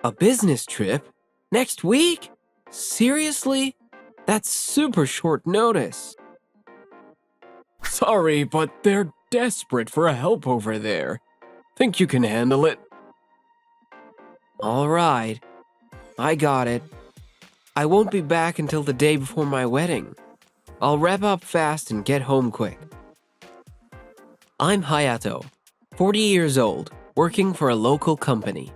A business trip? Next week? Seriously? That's super short notice. Sorry, but they're desperate for help over there. Think you can handle it? All right. I got it. I won't be back until the day before my wedding. I'll wrap up fast and get home quick. I'm Hayato, 40 years old, working for a local company.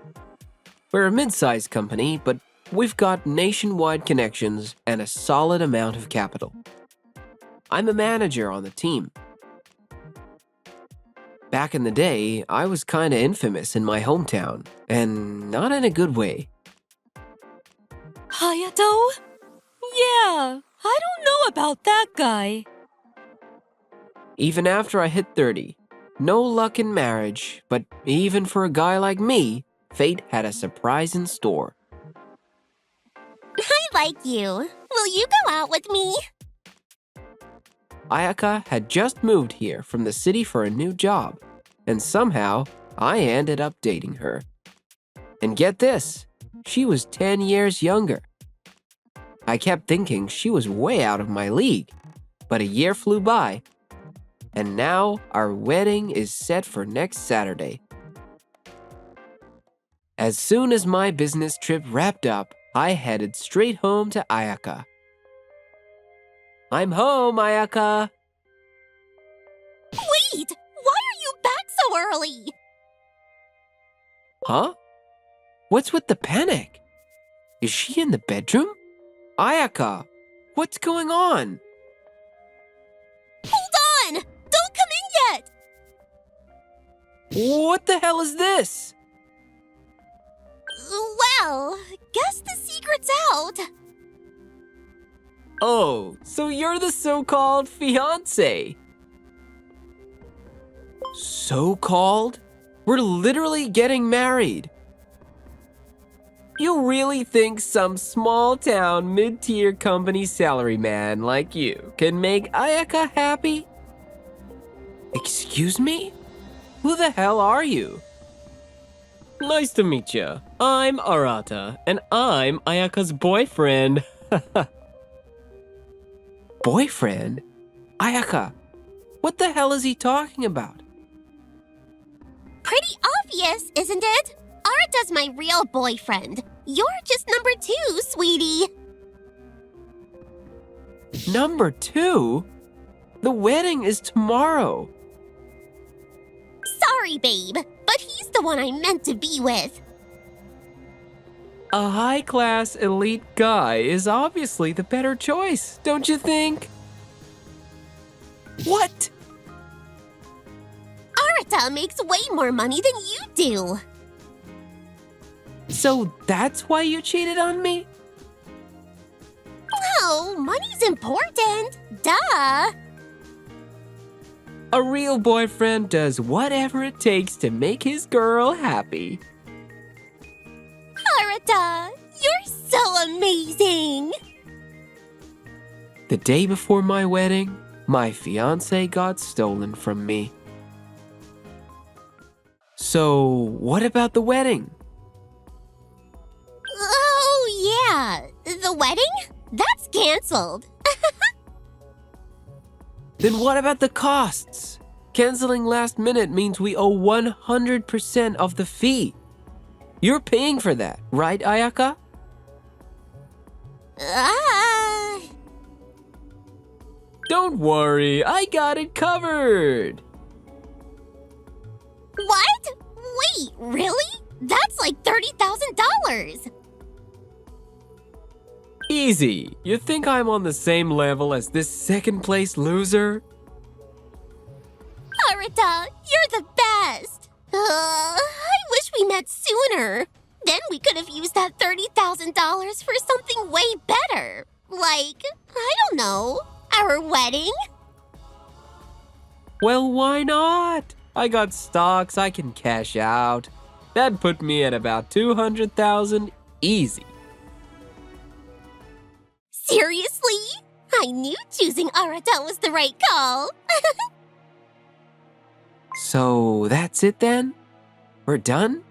We're a mid-sized company, but we've got nationwide connections and a solid amount of capital. I'm a manager on the team. Back in the day, I was kinda infamous in my hometown, and not in a good way. Hayato? Yeah, I don't know about that guy. Even after I hit 30, no luck in marriage, but even for a guy like me, fate had a surprise in store. I like you. Will you go out with me? Ayaka had just moved here from the city for a new job, and somehow I ended up dating her. And get this, she was 10 years younger. I kept thinking she was way out of my league, but a year flew by, and now our wedding is set for next Saturday. As soon as my business trip wrapped up, I headed straight home to Ayaka. I'm home, Ayaka! Wait! Why are you back so early? Huh? What's with the panic? Is she in the bedroom? Ayaka, what's going on? Hold on! Don't come in yet! What the hell is this? Well, guess the secret's out. Oh, so you're the so-called fiancé. So-called? We're literally getting married. You really think some small-town, mid-tier company salaryman like you can make Ayaka happy? Excuse me? Who the hell are you? Nice to meet you. I'm Arata, and I'm Ayaka's boyfriend. Boyfriend? Ayaka, what the hell is he talking about? Pretty obvious, isn't it? Arata's my real boyfriend. You're just number 2, sweetie. Number 2? The wedding is tomorrow. Sorry, babe, but he's the one I meant to be with. A high-class elite guy is obviously the better choice, don't you think? What? Arata makes way more money than you do. So that's why you cheated on me? No, money's important. Duh. A real boyfriend does whatever it takes to make his girl happy. Arata, you're so amazing. The day before my wedding, my fiancé got stolen from me. So, what about the wedding? Oh, yeah. The wedding? That's canceled. Then what about the costs? Canceling last minute means we owe 100% of the fee. You're paying for that, right, Ayaka? Don't worry, I got it covered. What? Wait, really? That's like $30,000. Easy. You think I'm on the same level as this second-place loser? Arata, you're the best. I wish we met sooner. Then we could have used that $30,000 for something way better. Like, I don't know, our wedding? Well, why not? I got stocks I can cash out. That'd put me at about 200,000 easy. Seriously? I knew choosing Arata was the right call. So that's it then? We're done?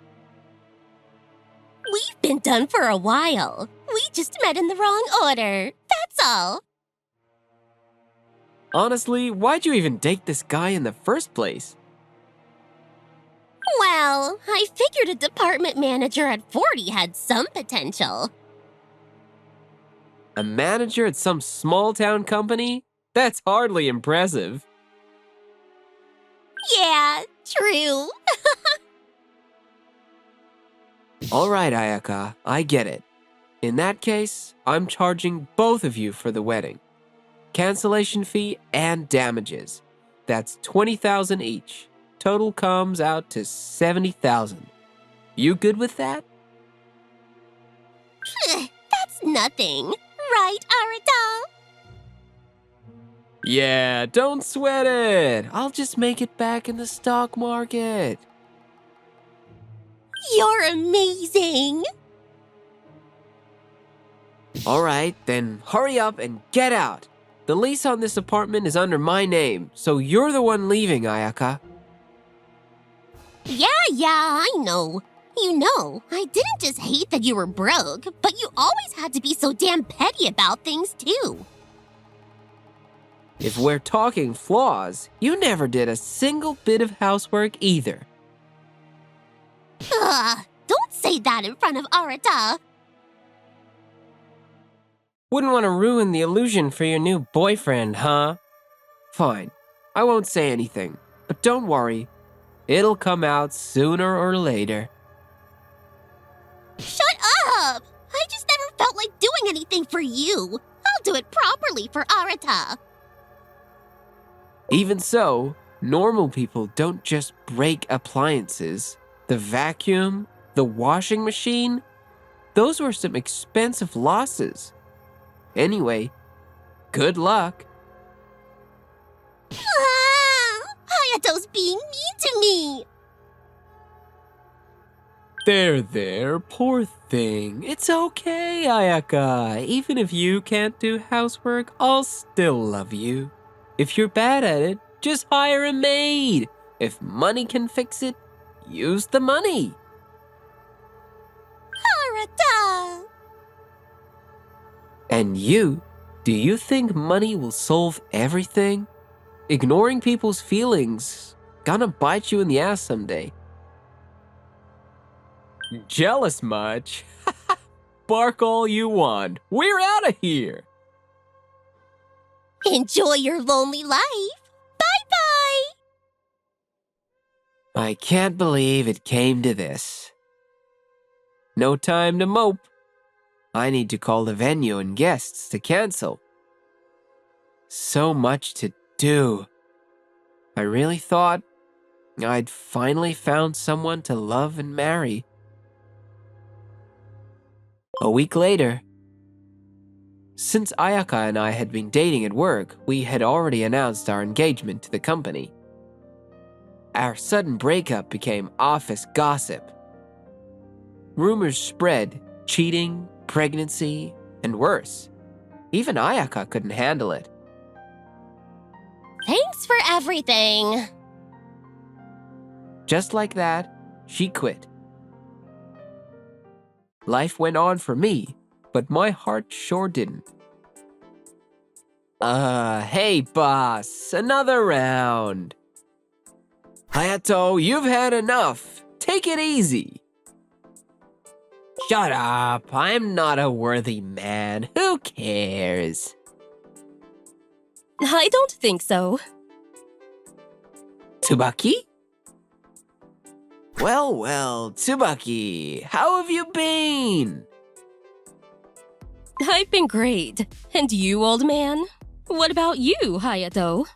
We've been done for a while. We just met in the wrong order. That's all. Honestly, why'd you even date this guy in the first place? Well, I figured a department manager at 40 had some potential. A manager at some small-town company? That's hardly impressive. Yeah, true. All right, Ayaka, I get it. In that case, I'm charging both of you for the wedding. Cancellation fee and damages. That's $20,000 each. Total comes out to $70,000. You good with that? That's nothing. Right, Arata? Yeah, don't sweat it. I'll just make it back in the stock market. You're amazing. All right, then hurry up and get out. The lease on this apartment is under my name, so you're the one leaving, Ayaka. Yeah, I know. You know, I didn't just hate that you were broke, but you always had to be so damn petty about things, too. If we're talking flaws, you never did a single bit of housework either. Ugh, don't say that in front of Arata. Wouldn't want to ruin the illusion for your new boyfriend, huh? Fine, I won't say anything, but don't worry. It'll come out sooner or later. Shut up! I just never felt like doing anything for you. I'll do it properly for Arata. Even so, normal people don't just break appliances. The vacuum, the washing machine, those were some expensive losses. Anyway, good luck. Hayato's being mean to me. There, poor thing. It's okay, Ayaka. Even if you can't do housework, I'll still love you. If you're bad at it, just hire a maid. If money can fix it, use the money. Arata! And you, do you think money will solve everything? Ignoring people's feelings gonna bite you in the ass someday. Jealous much? Bark all you want. We're out of here. Enjoy your lonely life. Bye-bye! I can't believe it came to this. No time to mope. I need to call the venue and guests to cancel. So much to do. I really thought I'd finally found someone to love and marry. A week later, since Ayaka and I had been dating at work, we had already announced our engagement to the company. Our sudden breakup became office gossip. Rumors spread, cheating, pregnancy, and worse. Even Ayaka couldn't handle it. Thanks for everything. Just like that, she quit. Life went on for me, but my heart sure didn't. Hey boss, another round. Hayato, you've had enough. Take it easy. Shut up, I'm not a worthy man. Who cares? I don't think so. Tsubaki? Well, Tsubaki, how have you been? I've been great. And you, old man? What about you, Hayato?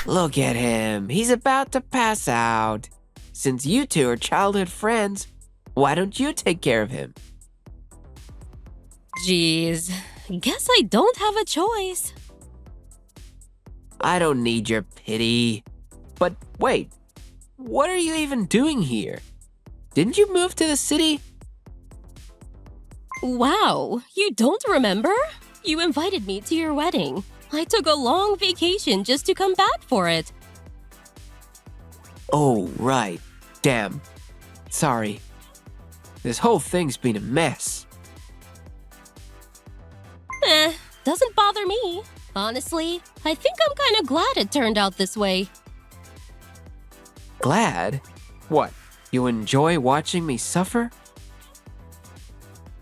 Look at him, he's about to pass out. Since you two are childhood friends, why don't you take care of him? Jeez, guess I don't have a choice. I don't need your pity. But wait, what are you even doing here? Didn't you move to the city? Wow, you don't remember? You invited me to your wedding. I took a long vacation just to come back for it. Oh, right. Damn. Sorry. This whole thing's been a mess. Doesn't bother me. Honestly, I think I'm kind of glad it turned out this way. Glad? What, you enjoy watching me suffer?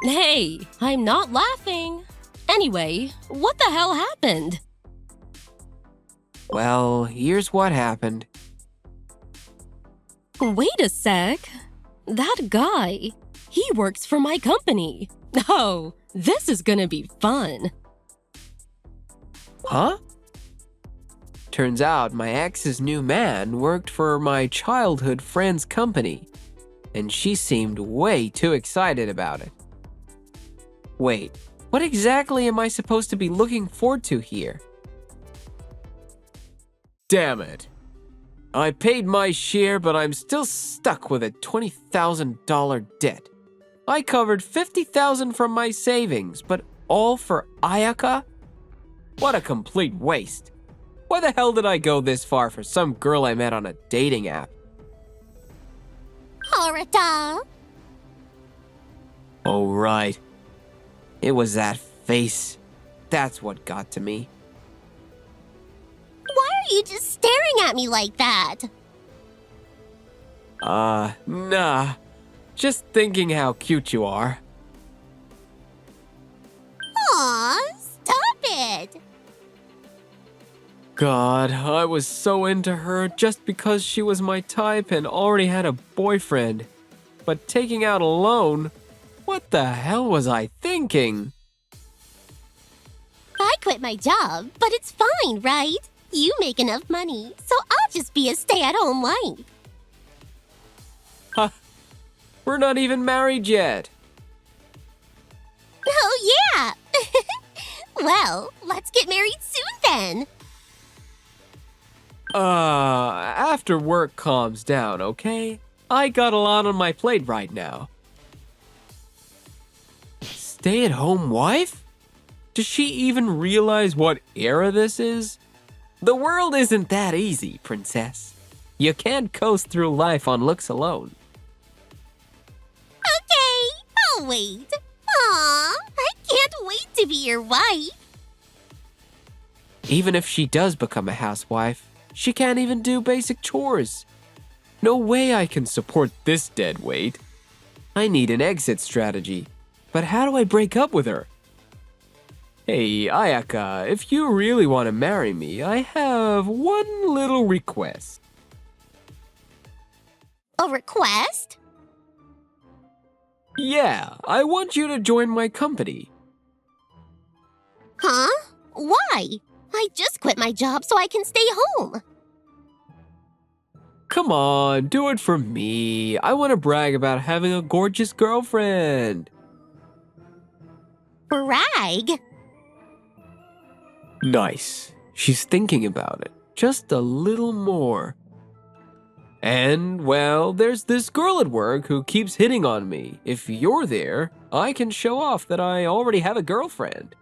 Hey, I'm not laughing. Anyway, what the hell happened? Well, here's what happened. Wait a sec. That guy, he works for my company. Oh, this is gonna be fun. Huh? Turns out my ex's new man worked for my childhood friend's company, and she seemed way too excited about it. Wait, what exactly am I supposed to be looking forward to here? Damn it. I paid my share, but I'm still stuck with a $20,000 debt. I covered $50,000 from my savings, but all for Ayaka? What a complete waste. Why the hell did I go this far for some girl I met on a dating app? Arata! Oh, right. It was that face. That's what got to me. Why are you just staring at me like that? Nah. Just thinking how cute you are. Aw, stop it! God, I was so into her just because she was my type and already had a boyfriend. But taking out a loan? What the hell was I thinking? I quit my job, but it's fine, right? You make enough money, so I'll just be a stay-at-home wife. Huh. We're not even married yet. Oh, yeah! Well, let's get married soon then. After work calms down, okay? I got a lot on my plate right now. Stay-at-home wife? Does she even realize what era this is? The world isn't that easy, princess. You can't coast through life on looks alone. Okay, I'll wait. Aw, I can't wait to be your wife. Even if she does become a housewife, she can't even do basic chores. No way I can support this dead weight. I need an exit strategy. But how do I break up with her? Hey, Ayaka, if you really want to marry me, I have one little request. A request? Yeah, I want you to join my company. Huh? Why? I just quit my job so I can stay home. Come on, do it for me. I want to brag about having a gorgeous girlfriend. Brag? Nice. She's thinking about it. Just a little more. And, well, there's this girl at work who keeps hitting on me. If you're there, I can show off that I already have a girlfriend.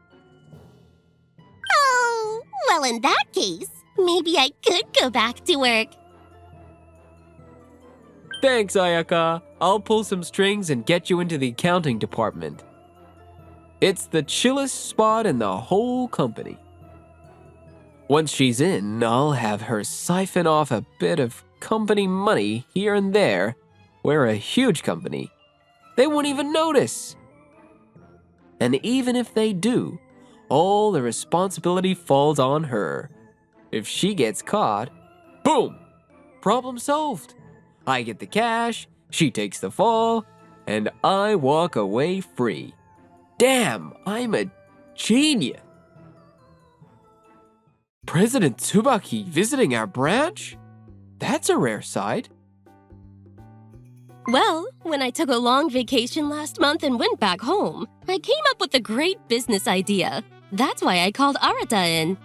Oh, well, in that case, maybe I could go back to work. Thanks, Ayaka. I'll pull some strings and get you into the accounting department. It's the chillest spot in the whole company. Once she's in, I'll have her siphon off a bit of company money here and there. We're a huge company. They won't even notice. And even if they do, all the responsibility falls on her. If she gets caught, boom! Problem solved. I get the cash, she takes the fall, and I walk away free. Damn, I'm a genius. President Tsubaki visiting our branch? That's a rare sight. Well, when I took a long vacation last month and went back home, I came up with a great business idea. That's why I called Arata in.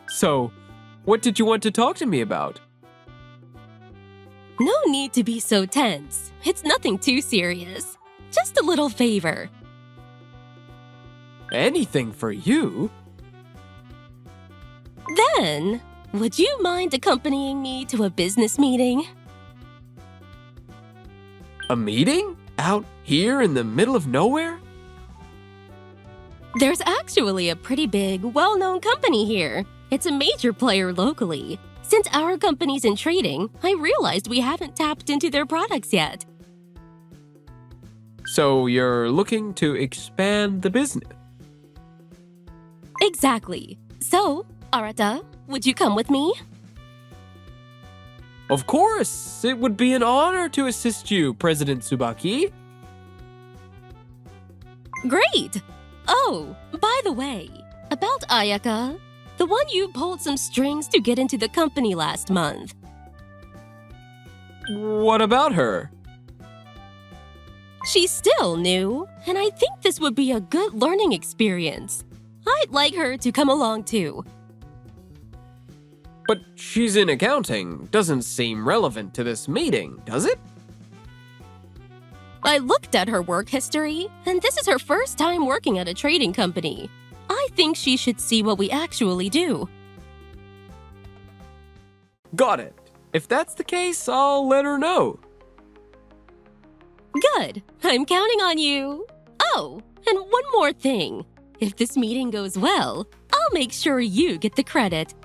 So, what did you want to talk to me about? No need to be so tense. It's nothing too serious. Just a little favor. Anything for you? Then, would you mind accompanying me to a business meeting? A meeting? Out here in the middle of nowhere? There's actually a pretty big, well-known company here. It's a major player locally. Since our company's in trading, I realized we haven't tapped into their products yet. So you're looking to expand the business? Exactly. So, Arata, would you come with me? Of course! It would be an honor to assist you, President Tsubaki. Great! Oh, by the way, about Ayaka, the one you pulled some strings to get into the company last month. What about her? She's still new, and I think this would be a good learning experience. I'd like her to come along too. But she's in accounting. Doesn't seem relevant to this meeting, does it? I looked at her work history, and this is her first time working at a trading company. I think she should see what we actually do. Got it. If that's the case, I'll let her know. Good. I'm counting on you. Oh, and one more thing. If this meeting goes well, I'll make sure you get the credit.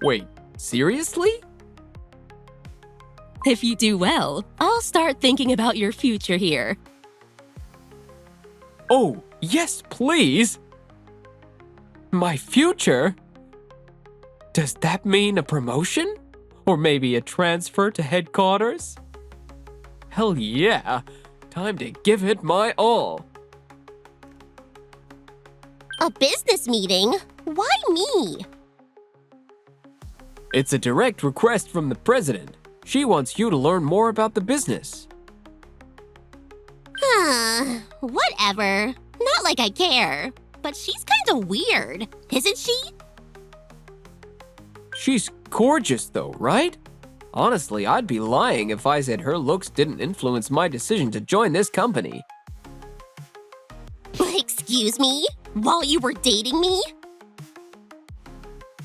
Wait, seriously? If you do well, I'll start thinking about your future here. Oh, yes, please. My future? Does that mean a promotion? Or maybe a transfer to headquarters? Hell yeah, time to give it my all. A business meeting? Why me? It's a direct request from the president. She wants you to learn more about the business. Whatever. Not like I care. But she's kind of weird, isn't she? She's gorgeous though, right? Honestly, I'd be lying if I said her looks didn't influence my decision to join this company. Excuse me? While you were dating me?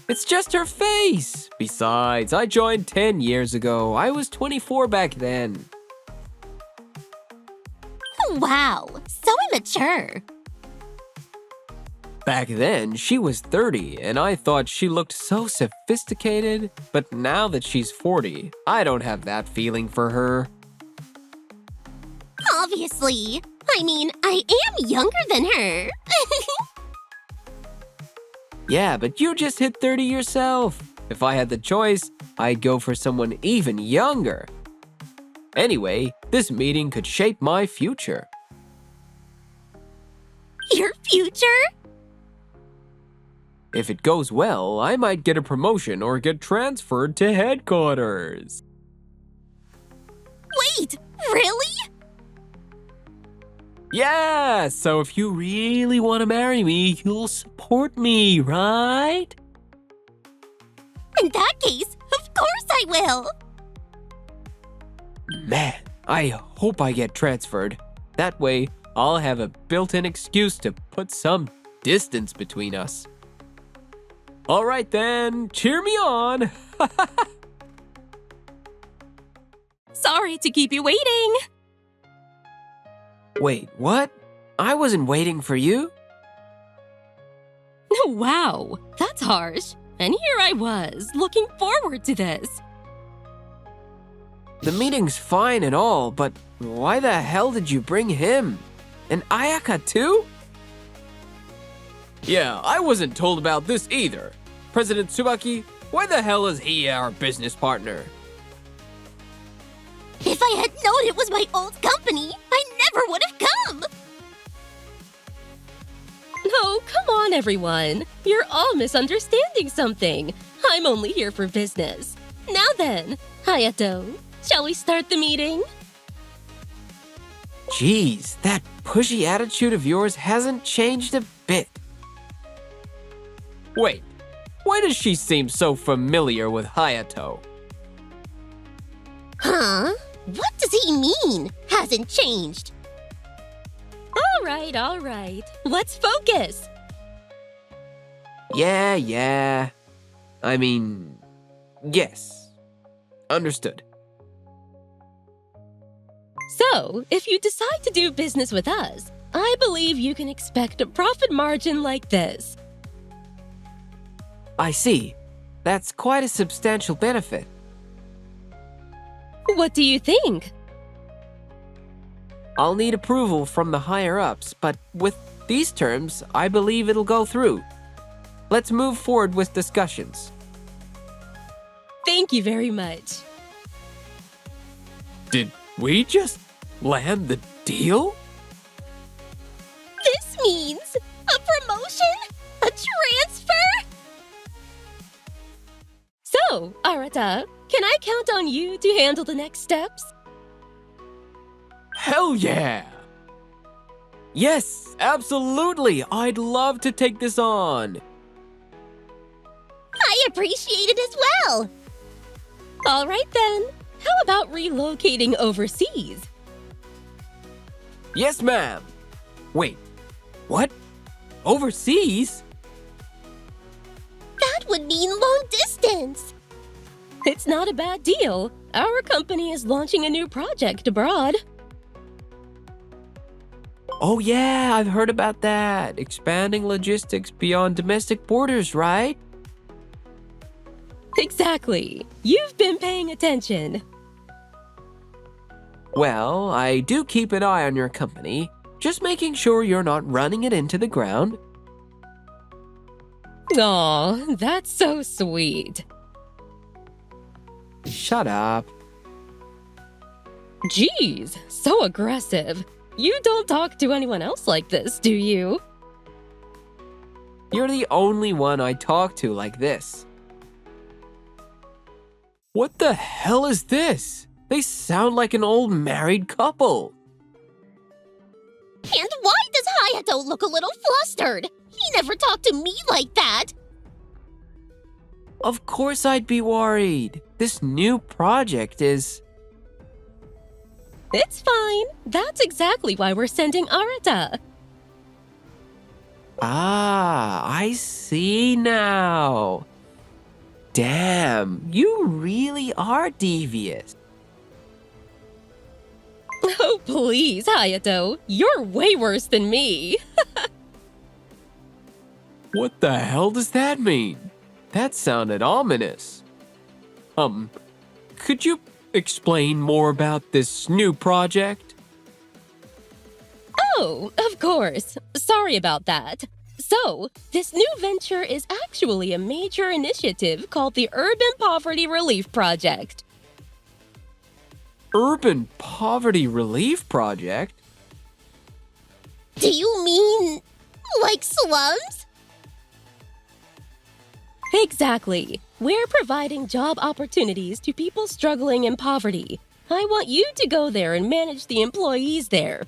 It's just her face. Besides, I joined 10 years ago. I was 24 back then. Wow, so immature. Back then, she was 30, and I thought she looked so sophisticated. But now that she's 40, I don't have that feeling for her. Obviously. I mean, I am younger than her. Yeah, but you just hit 30 yourself. If I had the choice, I'd go for someone even younger. Anyway, this meeting could shape my future. Your future? If it goes well, I might get a promotion or get transferred to headquarters. Wait, really? Yeah, so if you really want to marry me, you'll support me, right? In that case, of course I will. Man, I hope I get transferred. That way, I'll have a built-in excuse to put some distance between us. All right then, cheer me on. Sorry to keep you waiting. Wait, what? I wasn't waiting for you. Wow, that's harsh. And here I was, looking forward to this. The meeting's fine and all, but why the hell did you bring him? And Ayaka too? Yeah, I wasn't told about this either. President Tsubaki, why the hell is he our business partner? If I had known it was my old company, I never would have come. No, come on, everyone. You're all misunderstanding something. I'm only here for business. Now then, Hayato, shall we start the meeting? Jeez, that pushy attitude of yours hasn't changed a bit. Wait, why does she seem so familiar with Hayato? Huh? What does he mean? Hasn't changed. All right. Let's focus. Yeah. I mean, yes. Understood. So, if you decide to do business with us, I believe you can expect a profit margin like this. I see. That's quite a substantial benefit. What do you think? I'll need approval from the higher-ups, but with these terms, I believe it'll go through. Let's move forward with discussions. Thank you very much. Did we just land the deal? This means a promotion? A transfer? So, Arata, can I count on you to handle the next steps? Hell yeah! Yes, absolutely! I'd love to take this on! I appreciate it as well. All right then. How about relocating overseas? Yes, ma'am! Wait, what? Overseas? That would mean long distance. It's not a bad deal. Our company is launching a new project abroad. Oh yeah, I've heard about that. Expanding logistics beyond domestic borders, right? Exactly. You've been paying attention. Well, I do keep an eye on your company, just making sure you're not running it into the ground. Aw, that's so sweet. Shut up. Jeez, so aggressive. You don't talk to anyone else like this, do you? You're the only one I talk to like this. What the hell is this? They sound like an old married couple. And why does Hayato look a little flustered? He never talked to me like that. Of course I'd be worried. This new project is... It's fine. That's exactly why we're sending Arata. Ah, I see now. Damn, you really are devious. Oh, please, Hayato. You're way worse than me. What the hell does that mean? That sounded ominous. Could you explain more about this new project? Oh, of course. Sorry about that. So, this new venture is actually a major initiative called the Urban Poverty Relief Project. Urban Poverty Relief Project? Do you mean like slums? Exactly. We're providing job opportunities to people struggling in poverty. I want you to go there and manage the employees there.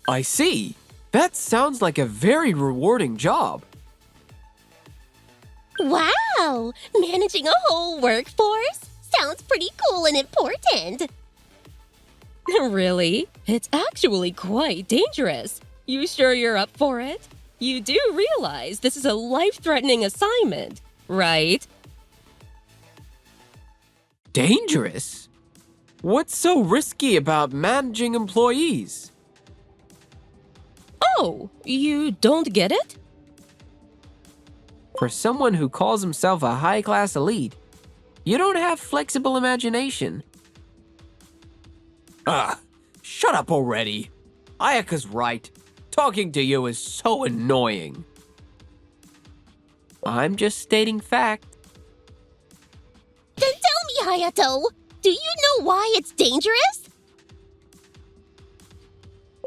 I see. That sounds like a very rewarding job. Wow! Managing a whole workforce? Sounds pretty cool and important. Really? It's actually quite dangerous. You sure you're up for it? You do realize this is a life-threatening assignment, right? Dangerous? What's so risky about managing employees? Oh, you don't get it? For someone who calls himself a high-class elite, you don't have flexible imagination. Shut up already. Ayaka's right. Talking to you is so annoying. I'm just stating fact. Then tell me, Hayato, do you know why it's dangerous?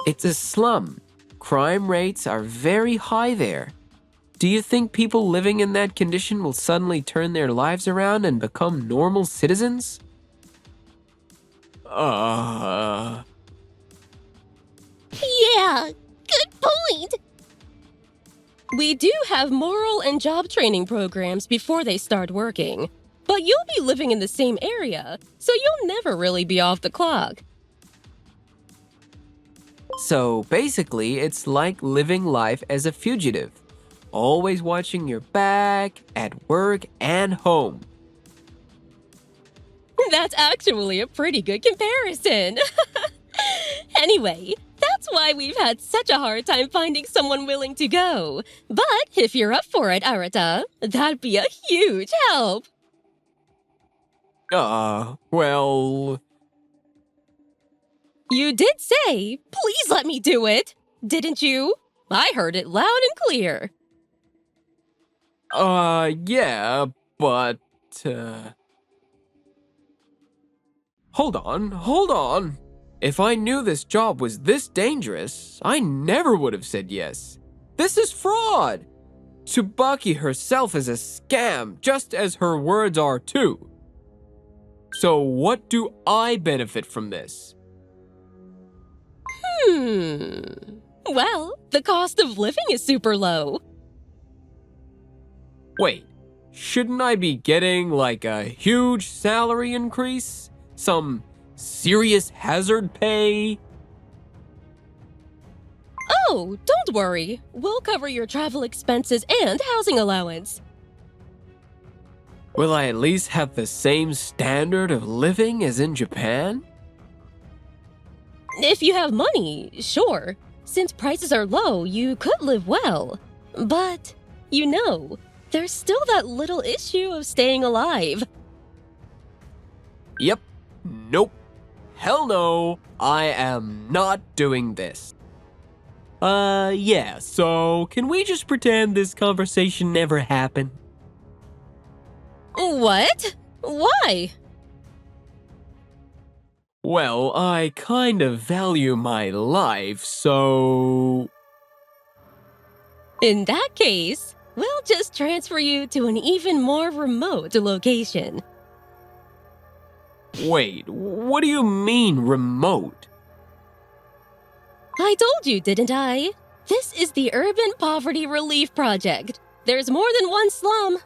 It's a slum. Crime rates are very high there. Do you think people living in that condition will suddenly turn their lives around and become normal citizens? Yeah, good point. We do have moral and job training programs before they start working. But you'll be living in the same area, so you'll never really be off the clock. So basically, it's like living life as a fugitive. Always watching your back, at work and home. That's actually a pretty good comparison. Anyway, that's why we've had such a hard time finding someone willing to go. But if you're up for it, Arata, that'd be a huge help. Well... You did say, please let me do it, didn't you? I heard it loud and clear. Yeah, but, Hold on. If I knew this job was this dangerous, I never would have said yes. This is fraud! Tsubaki herself is a scam, just as her words are too. So what do I benefit from this? Well, the cost of living is super low. Wait, shouldn't I be getting like a huge salary increase? Some serious hazard pay? Oh, don't worry. We'll cover your travel expenses and housing allowance. Will I at least have the same standard of living as in Japan? If you have money, sure. Since prices are low, you could live well. But, there's still that little issue of staying alive. Yep. Nope. Hell no. I am not doing this. Yeah, so can we just pretend this conversation never happened? What? Why? Well, I kind of value my life, so... In that case, we'll just transfer you to an even more remote location. Wait, what do you mean remote? I told you, didn't I? This is the Urban Poverty Relief Project. There's more than one slum.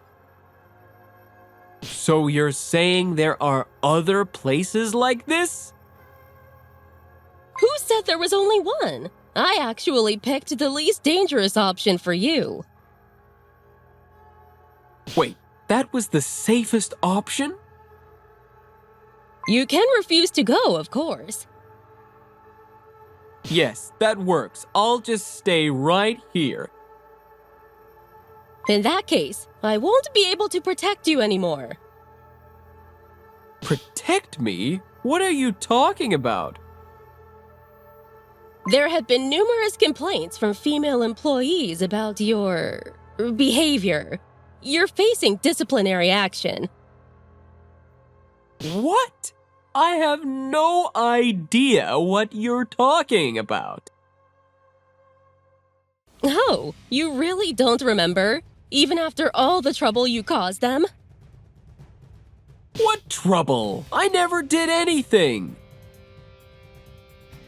So you're saying there are other places like this? Who said there was only one? I actually picked the least dangerous option for you. Wait, that was the safest option? You can refuse to go, of course. Yes, that works. I'll just stay right here. In that case, I won't be able to protect you anymore. Protect me? What are you talking about? There have been numerous complaints from female employees about your behavior. You're facing disciplinary action. What? I have no idea what you're talking about. Oh, you really don't remember? Even after all the trouble you caused them? What trouble? I never did anything.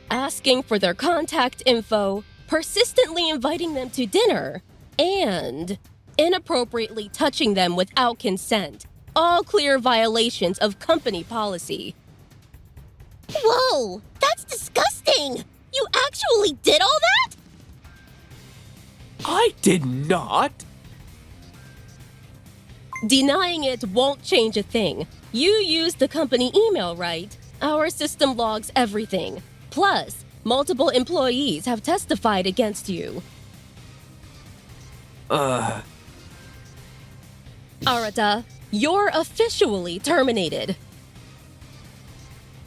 Asking for their contact info, persistently inviting them to dinner, and inappropriately touching them without consent. All clear violations of company policy. Whoa, that's disgusting! You actually did all that? I did not. Denying it won't change a thing. You used the company email, right? Our system logs everything. Plus, multiple employees have testified against you. Arata, you're officially terminated.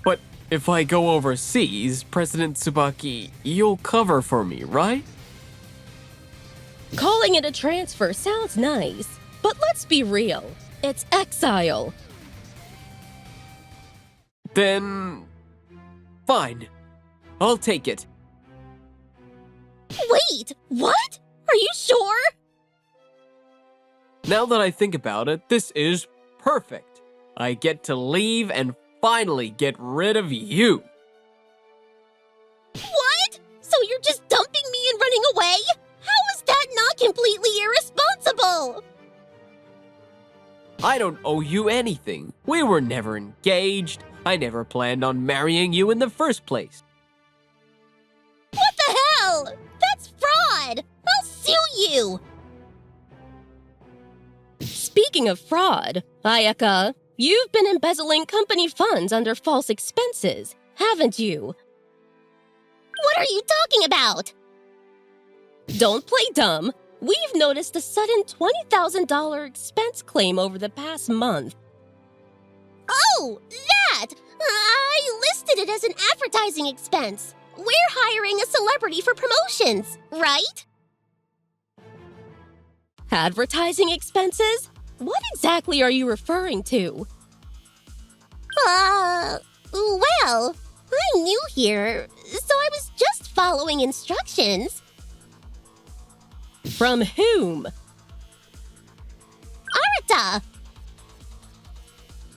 But if I go overseas, President Tsubaki, you'll cover for me, right? Calling it a transfer sounds nice, but let's be real. It's exile. Then... fine. I'll take it. Wait, what? Are you sure? Now that I think about it, this is perfect. I get to leave and finally get rid of you. What? So you're just dumping me and running away? How is that not completely irresponsible? I don't owe you anything. We were never engaged. I never planned on marrying you in the first place. What the hell? That's fraud! I'll sue you! Speaking of fraud, Ayaka, you've been embezzling company funds under false expenses, haven't you? What are you talking about? Don't play dumb. We've noticed a sudden $20,000 expense claim over the past month. Oh, that! I listed it as an advertising expense. We're hiring a celebrity for promotions, right? Advertising expenses? What exactly are you referring to? Well, I'm new here, so I was just following instructions. From whom? Arata!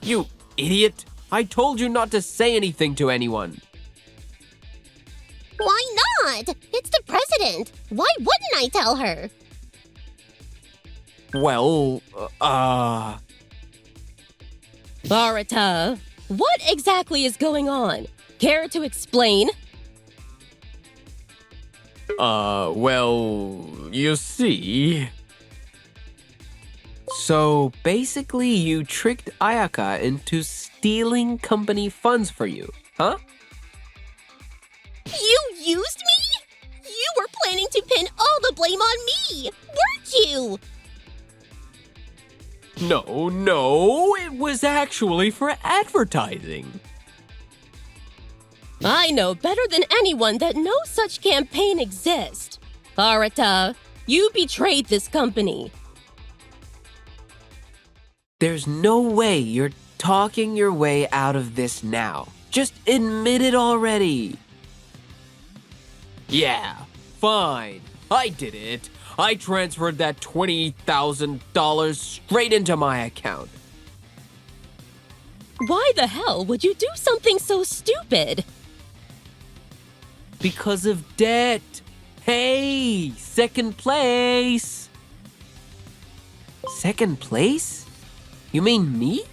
You idiot! I told you not to say anything to anyone. Why not? It's the president. Why wouldn't I tell her? Well, Arata, what exactly is going on? Care to explain? Well, you see... So, basically you tricked Ayaka into stealing company funds for you, huh? You used me? You were planning to pin all the blame on me, weren't you? No, it was actually for advertising. I know better than anyone that no such campaign exists. Arata, you betrayed this company. There's no way you're talking your way out of this now. Just admit it already. Yeah, fine. I did it. I transferred that $20,000 straight into my account. Why the hell would you do something so stupid? Because of debt. Hey, second place. Second place? You mean me?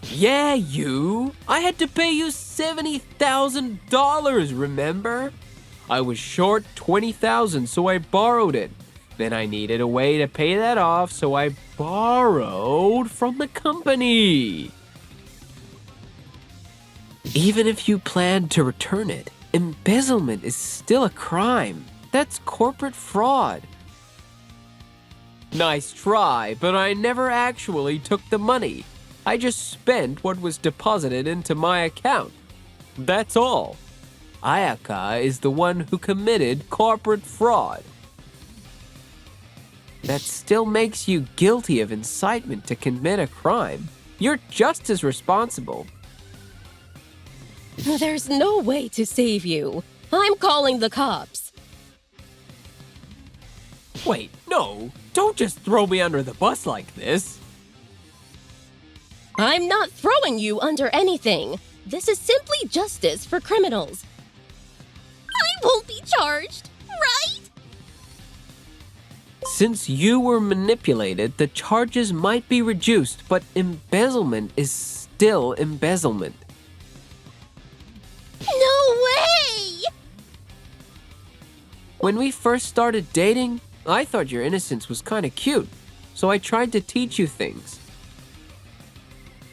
Yeah, you. I had to pay you $70,000, remember? I was short $20,000, so I borrowed it. Then I needed a way to pay that off, so I borrowed from the company. Even if you plan to return it, embezzlement is still a crime. That's corporate fraud. Nice try, but I never actually took the money. I just spent what was deposited into my account. That's all. Ayaka is the one who committed corporate fraud. That still makes you guilty of incitement to commit a crime. You're just as responsible. There's no way to save you. I'm calling the cops. Wait, no. Don't just throw me under the bus like this. I'm not throwing you under anything. This is simply justice for criminals. I won't be charged, right? Since you were manipulated, the charges might be reduced, but embezzlement is still embezzlement. No way! When we first started dating, I thought your innocence was kind of cute, so I tried to teach you things.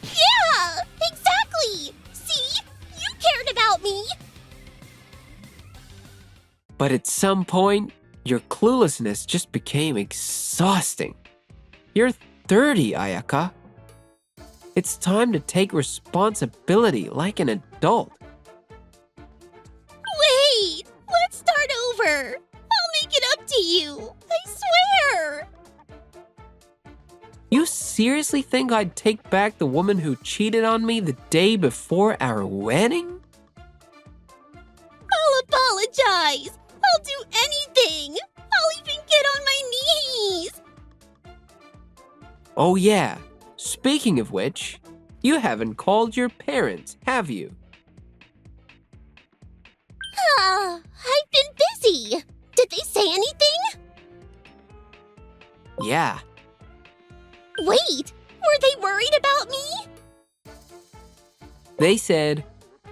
Yeah, exactly! See? You cared about me! But at some point, your cluelessness just became exhausting. You're 30, Ayaka. It's time to take responsibility like an adult. Wait! Let's start over! I'll make it up to you! I swear! You seriously think I'd take back the woman who cheated on me the day before our wedding? I'll apologize! I'll do anything! I'll even get on my knees! Oh yeah, speaking of which, you haven't called your parents, have you? I've been busy. Did they say anything? Yeah. Wait, were they worried about me? They said,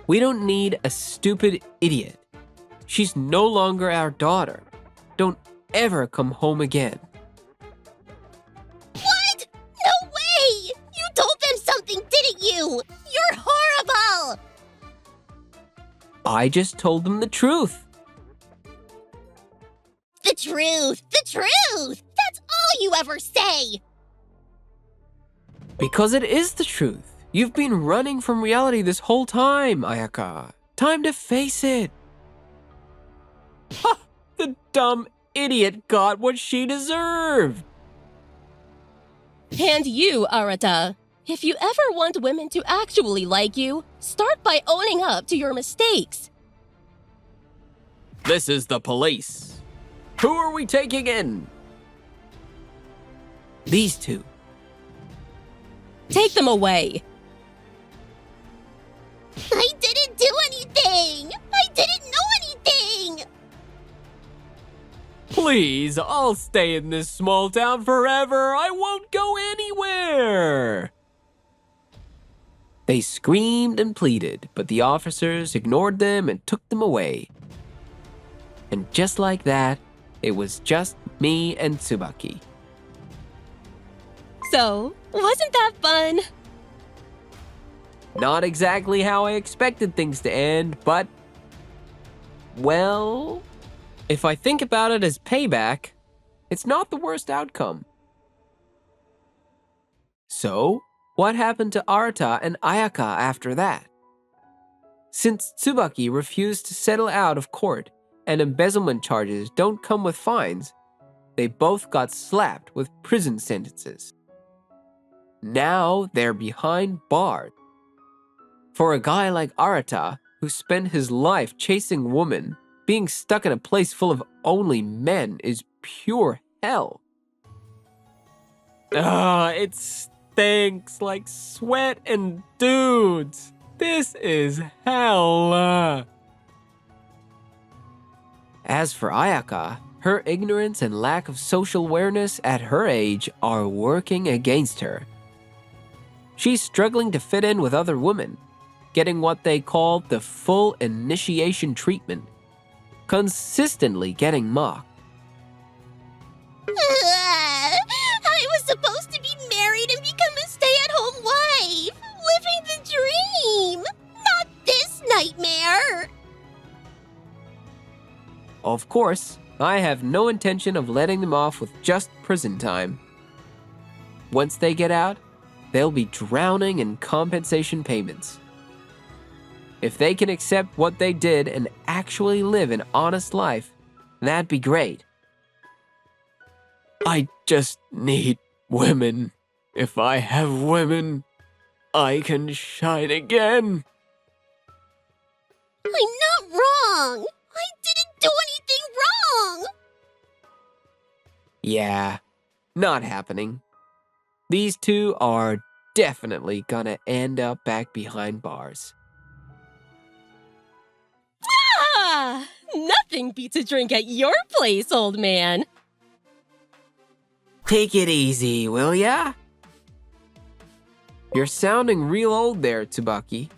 we don't need a stupid idiot. She's no longer our daughter. Don't ever come home again. What? No way! You I just told them the truth. The truth! The truth! That's all you ever say! Because it is the truth. You've been running from reality this whole time, Ayaka. Time to face it. Ha! The dumb idiot got what she deserved. And you, Arata. If you ever want women to actually like you, start by owning up to your mistakes. This is the police. Who are we taking in? These two. Take them away. I didn't do anything! I didn't know anything! Please, I'll stay in this small town forever. I won't go anywhere. They screamed and pleaded, but the officers ignored them and took them away. And just like that, it was just me and Tsubaki. So, wasn't that fun? Not exactly how I expected things to end, but... well... if I think about it as payback, it's not the worst outcome. So, what happened to Arata and Ayaka after that? Since Tsubaki refused to settle out of court and embezzlement charges don't come with fines, they both got slapped with prison sentences. Now they're behind bars. For a guy like Arata, who spent his life chasing women, being stuck in a place full of only men is pure hell. It stinks like sweat and dudes. This is hell. As for Ayaka, her ignorance and lack of social awareness at her age are working against her. She's struggling to fit in with other women, getting what they call the full initiation treatment, consistently getting mocked. I was supposed to be married and become a stay-at-home wife, living the dream, not this nightmare. Of course, I have no intention of letting them off with just prison time. Once they get out, they'll be drowning in compensation payments. If they can accept what they did and actually live an honest life, that'd be great. I just need women. If I have women, I can shine again. I'm not wrong. I didn't do anything wrong. Yeah, not happening. These two are definitely gonna end up back behind bars. Ah! Nothing beats a drink at your place, old man. Take it easy, will ya? You're sounding real old there, Tsubaki.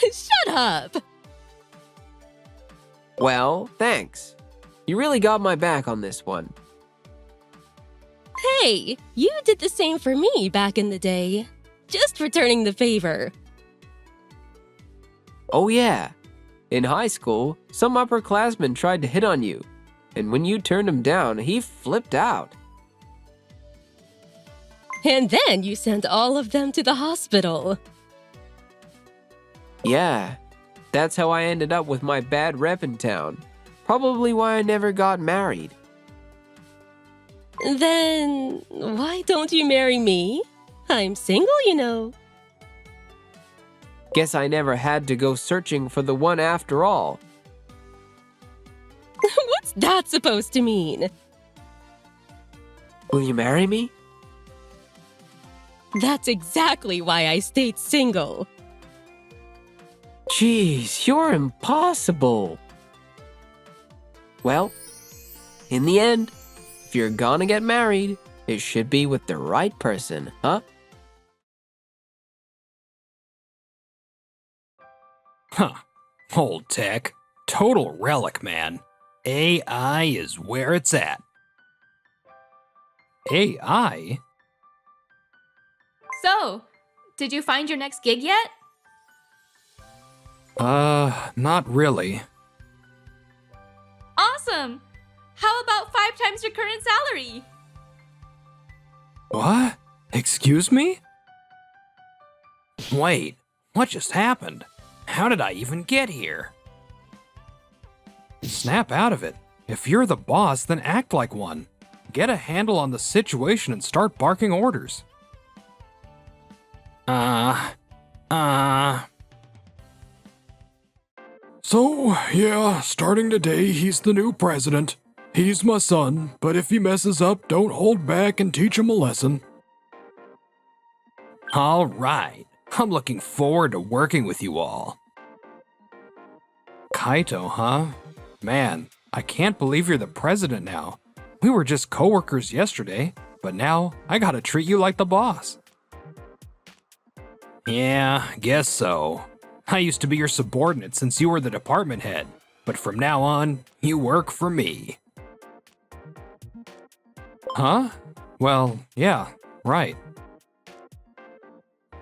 Shut up. Well, thanks. You really got my back on this one. Hey, you did the same for me back in the day. Just returning the favor. Oh yeah. In high school, some upperclassman tried to hit on you, and when you turned him down, he flipped out. And then you sent all of them to the hospital. Yeah, that's how I ended up with my bad rep in town. Probably why I never got married. Then why don't you marry me? I'm single, you know. Guess I never had to go searching for the one after all. What's that supposed to mean? Will you marry me? That's exactly why I stayed single. Jeez, you're impossible. Well, in the end, if you're gonna get married, it should be with the right person, huh? Huh. Old tech. Total relic, man. AI is where it's at. AI? So, did you find your next gig yet? Not really. Awesome! How about 5 times your current salary? What? Excuse me? Wait, what just happened? How did I even get here? Snap out of it. If you're the boss, then act like one. Get a handle on the situation and start barking orders. So, yeah, starting today, he's the new president. He's my son, but if he messes up, don't hold back and teach him a lesson. All right, I'm looking forward to working with you all. Kaito, huh? Man, I can't believe you're the president now. We were just coworkers yesterday, but now I gotta treat you like the boss. Yeah, guess so. I used to be your subordinate since you were the department head, but from now on, you work for me. Huh? Well, yeah, right.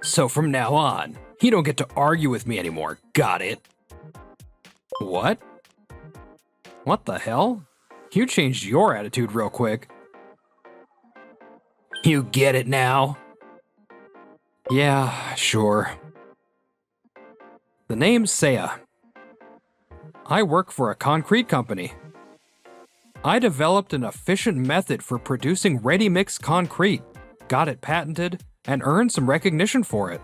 So from now on, you don't get to argue with me anymore, got it? What? What the hell? You changed your attitude real quick. You get it now? Yeah, sure. The name's Seiya. I work for a concrete company. I developed an efficient method for producing ready-mix concrete, got it patented, and earned some recognition for it.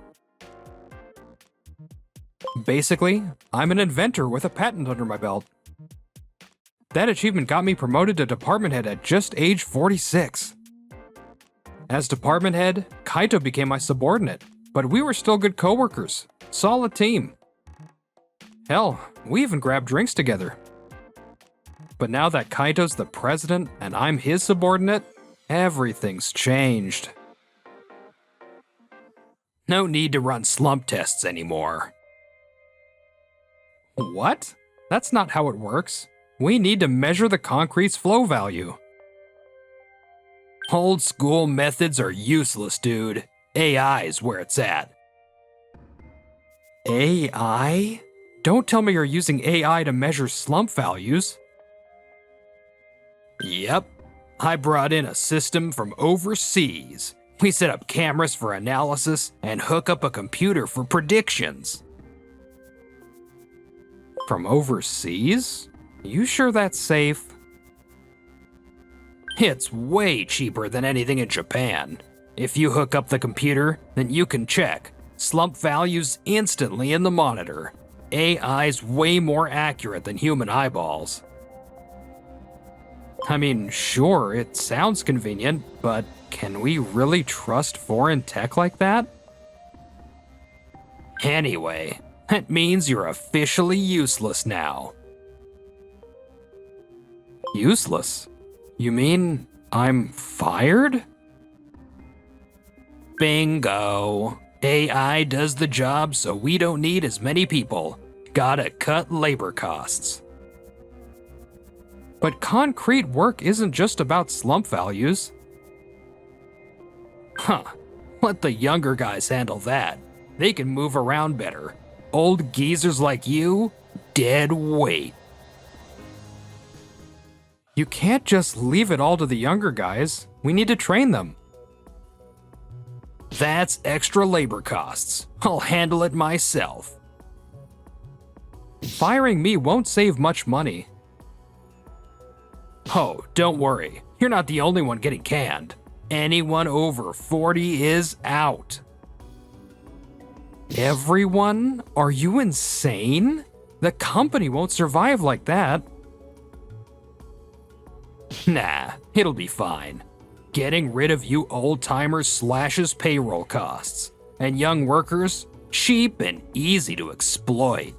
Basically, I'm an inventor with a patent under my belt. That achievement got me promoted to department head at just age 46. As department head, Kaito became my subordinate, but we were still good coworkers. Solid team. Hell, we even grabbed drinks together. But now that Kaito's the president and I'm his subordinate, everything's changed. No need to run slump tests anymore. What? That's not how it works. We need to measure the concrete's flow value. Old school methods are useless, dude. AI's where it's at. AI? Don't tell me you're using AI to measure slump values. Yep. I brought in a system from overseas. We set up cameras for analysis and hook up a computer for predictions. From overseas? You sure that's safe? It's way cheaper than anything in Japan. If you hook up the computer, then you can check slump values instantly in the monitor. AI's way more accurate than human eyeballs. I mean, sure, it sounds convenient, but can we really trust foreign tech like that? Anyway, that means you're officially useless now. Useless? You mean I'm fired? Bingo. AI does the job so we don't need as many people. Gotta cut labor costs. But concrete work isn't just about slump values. Huh. Let the younger guys handle that. They can move around better. Old geezers like you, dead weight. You can't just leave it all to the younger guys. We need to train them. That's extra labor costs. I'll handle it myself. Firing me won't save much money. Oh, don't worry. You're not the only one getting canned. Anyone over 40 is out. Everyone? Are you insane? The company won't survive like that. Nah, it'll be fine. Getting rid of you old-timers slashes payroll costs, and young workers, cheap and easy to exploit.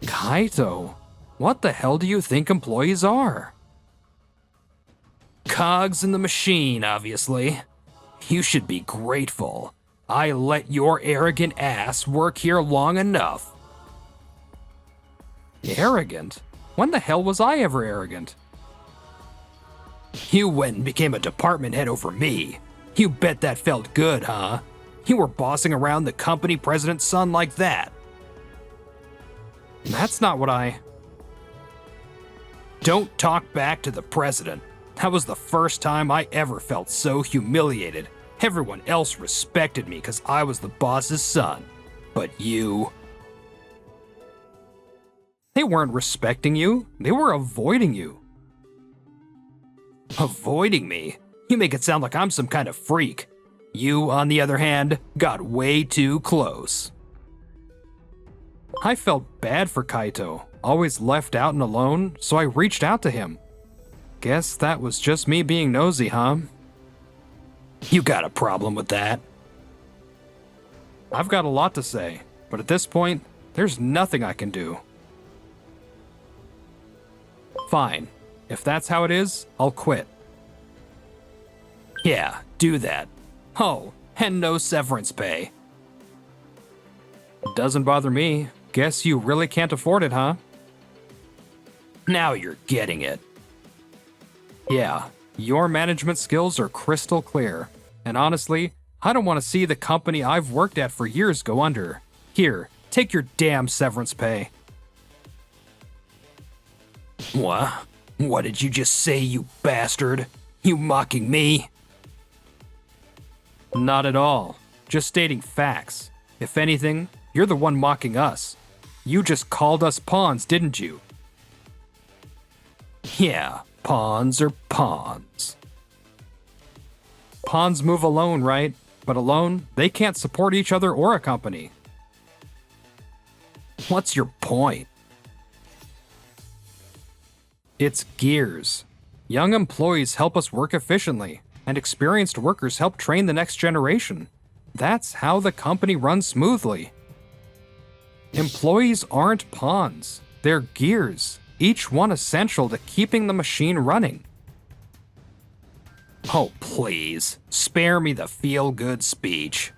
Kaito, what the hell do you think employees are? Cogs in the machine, obviously. You should be grateful. I let your arrogant ass work here long enough. Arrogant? When the hell was I ever arrogant? You went and became a department head over me. You bet that felt good, huh? You were bossing around the company president's son like that. That's not what I... Don't talk back to the president. That was the first time I ever felt so humiliated. Everyone else respected me because I was the boss's son. But you... They weren't respecting you. They were avoiding you. Avoiding me? You make it sound like I'm some kind of freak. You, on the other hand, got way too close. I felt bad for Kaito, always left out and alone, so I reached out to him. Guess that was just me being nosy, huh? You got a problem with that? I've got a lot to say, but at this point, there's nothing I can do. Fine. If that's how it is, I'll quit. Yeah, do that. Oh, and no severance pay. Doesn't bother me. Guess you really can't afford it, huh? Now you're getting it. Yeah, your management skills are crystal clear. And honestly, I don't want to see the company I've worked at for years go under. Here, take your damn severance pay. What? What did you just say, you bastard? You mocking me? Not at all. Just stating facts. If anything, you're the one mocking us. You just called us pawns, didn't you? Yeah, pawns are pawns. Pawns move alone, right? But alone, they can't support each other or a company. What's your point? It's gears. Young employees help us work efficiently, and experienced workers help train the next generation. That's how the company runs smoothly. Employees aren't pawns, they're gears, each one essential to keeping the machine running. Oh, please, spare me the feel-good speech.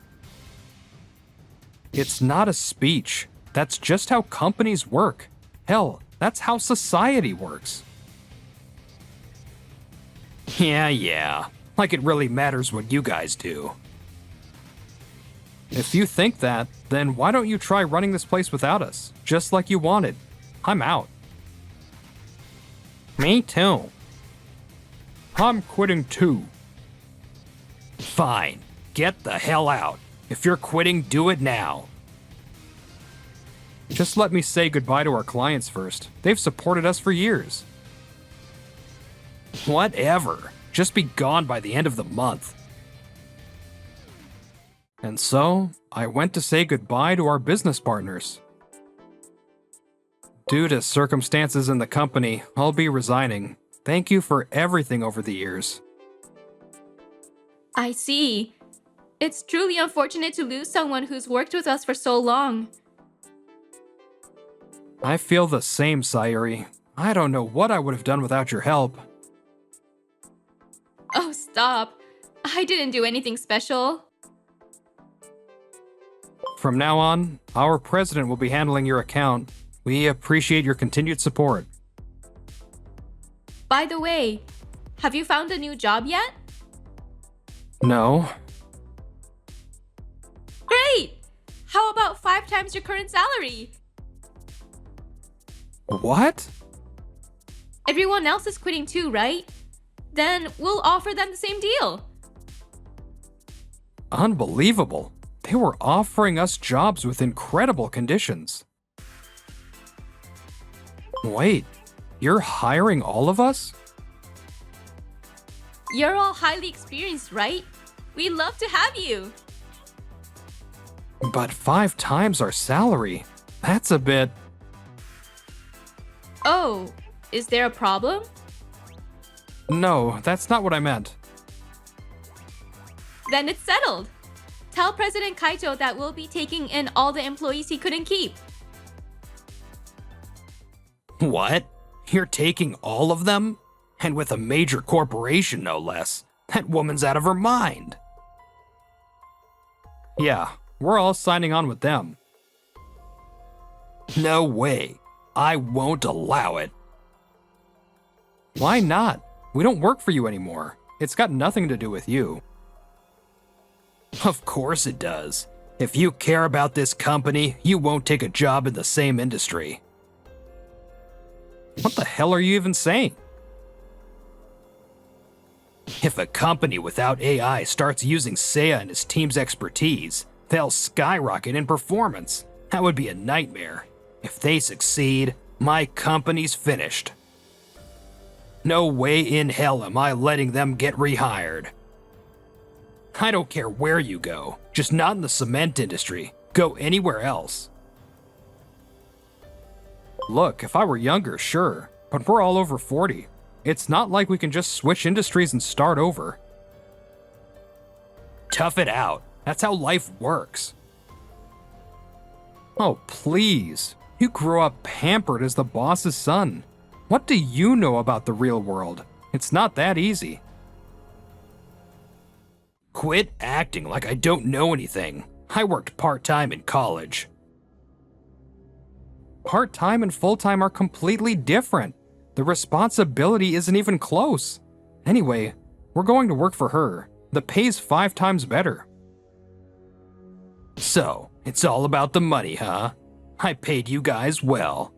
It's not a speech. That's just how companies work. Hell, that's how society works. Yeah. Like it really matters what you guys do. If you think that, then why don't you try running this place without us, just like you wanted? I'm out. Me too. I'm quitting too. Fine. Get the hell out. If you're quitting, do it now. Just let me say goodbye to our clients first. They've supported us for years. Whatever. Just be gone by the end of the month. And so, I went to say goodbye to our business partners. Due to circumstances in the company, I'll be resigning. Thank you for everything over the years. I see. It's truly unfortunate to lose someone who's worked with us for so long. I feel the same, Sayuri. I don't know what I would have done without your help. Oh, stop. I didn't do anything special. From now on, our president will be handling your account. We appreciate your continued support. By the way, have you found a new job yet? No. Great! How about 5 times your current salary? What? Everyone else is quitting too, right? Then we'll offer them the same deal. Unbelievable. They were offering us jobs with incredible conditions. Wait, you're hiring all of us? You're all highly experienced, right? We'd love to have you. But 5 times our salary? That's a bit... Oh, is there a problem? No, that's not what I meant. Then it's settled. Tell President Kaito that we'll be taking in all the employees he couldn't keep. What? You're taking all of them? And with a major corporation, no less. That woman's out of her mind. Yeah, we're all signing on with them. No way. I won't allow it. Why not? We don't work for you anymore. It's got nothing to do with you. Of course it does. If you care about this company, you won't take a job in the same industry. What the hell are you even saying? If a company without AI starts using Seiya and his team's expertise, they'll skyrocket in performance. That would be a nightmare. If they succeed, my company's finished. No way in hell am I letting them get rehired. I don't care where you go, just not in the cement industry. Go anywhere else. Look, if I were younger, sure, but we're all over 40. It's not like we can just switch industries and start over. Tough it out. That's how life works. Oh, please. You grew up pampered as the boss's son. What do you know about the real world? It's not that easy. Quit acting like I don't know anything. I worked part-time in college. Part-time and full-time are completely different. The responsibility isn't even close. Anyway, we're going to work for her. The pay's 5 times better. So, it's all about the money, huh? I paid you guys well.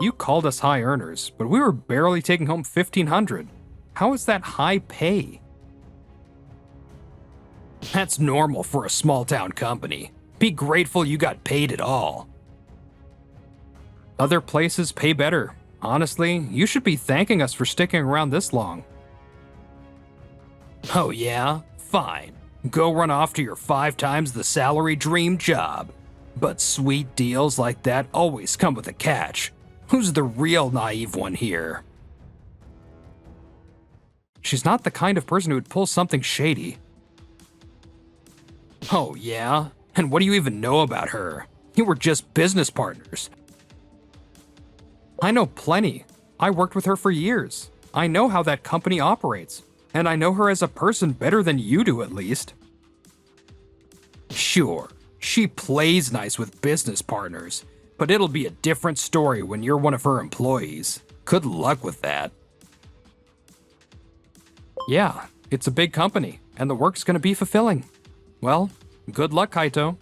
You called us high earners, but we were barely taking home $1,500. How is that high pay? That's normal for a small-town company. Be grateful you got paid at all. Other places pay better. Honestly, you should be thanking us for sticking around this long. Oh yeah? Fine. Go run off to your 5 times the salary dream job. But sweet deals like that always come with a catch. Who's the real naive one here? She's not the kind of person who would pull something shady. Oh yeah? And what do you even know about her? You were just business partners. I know plenty. I worked with her for years. I know how that company operates. And I know her as a person better than you do, at least. Sure, she plays nice with business partners, but it'll be a different story when you're one of her employees. Good luck with that. Yeah, it's a big company, and the work's gonna be fulfilling. Well, good luck, Kaito.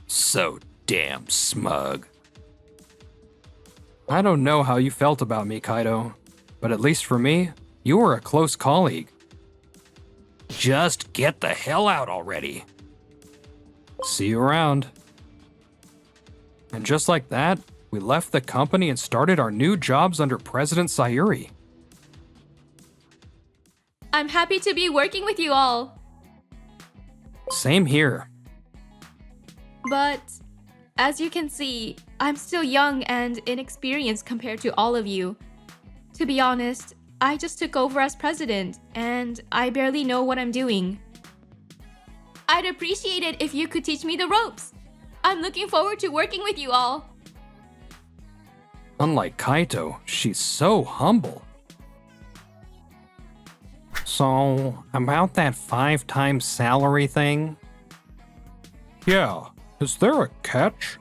So damn smug. I don't know how you felt about me, Kaito, but at least for me, you were a close colleague. Just get the hell out already. See you around. And just like that, we left the company and started our new jobs under President Sayuri. I'm happy to be working with you all. Same here. But as you can see, I'm still young and inexperienced compared to all of you. To be honest, I just took over as president, and I barely know what I'm doing. I'd appreciate it if you could teach me the ropes. I'm looking forward to working with you all. Unlike Kaito, she's so humble. So, about that 5 times salary thing? Yeah, is there a catch?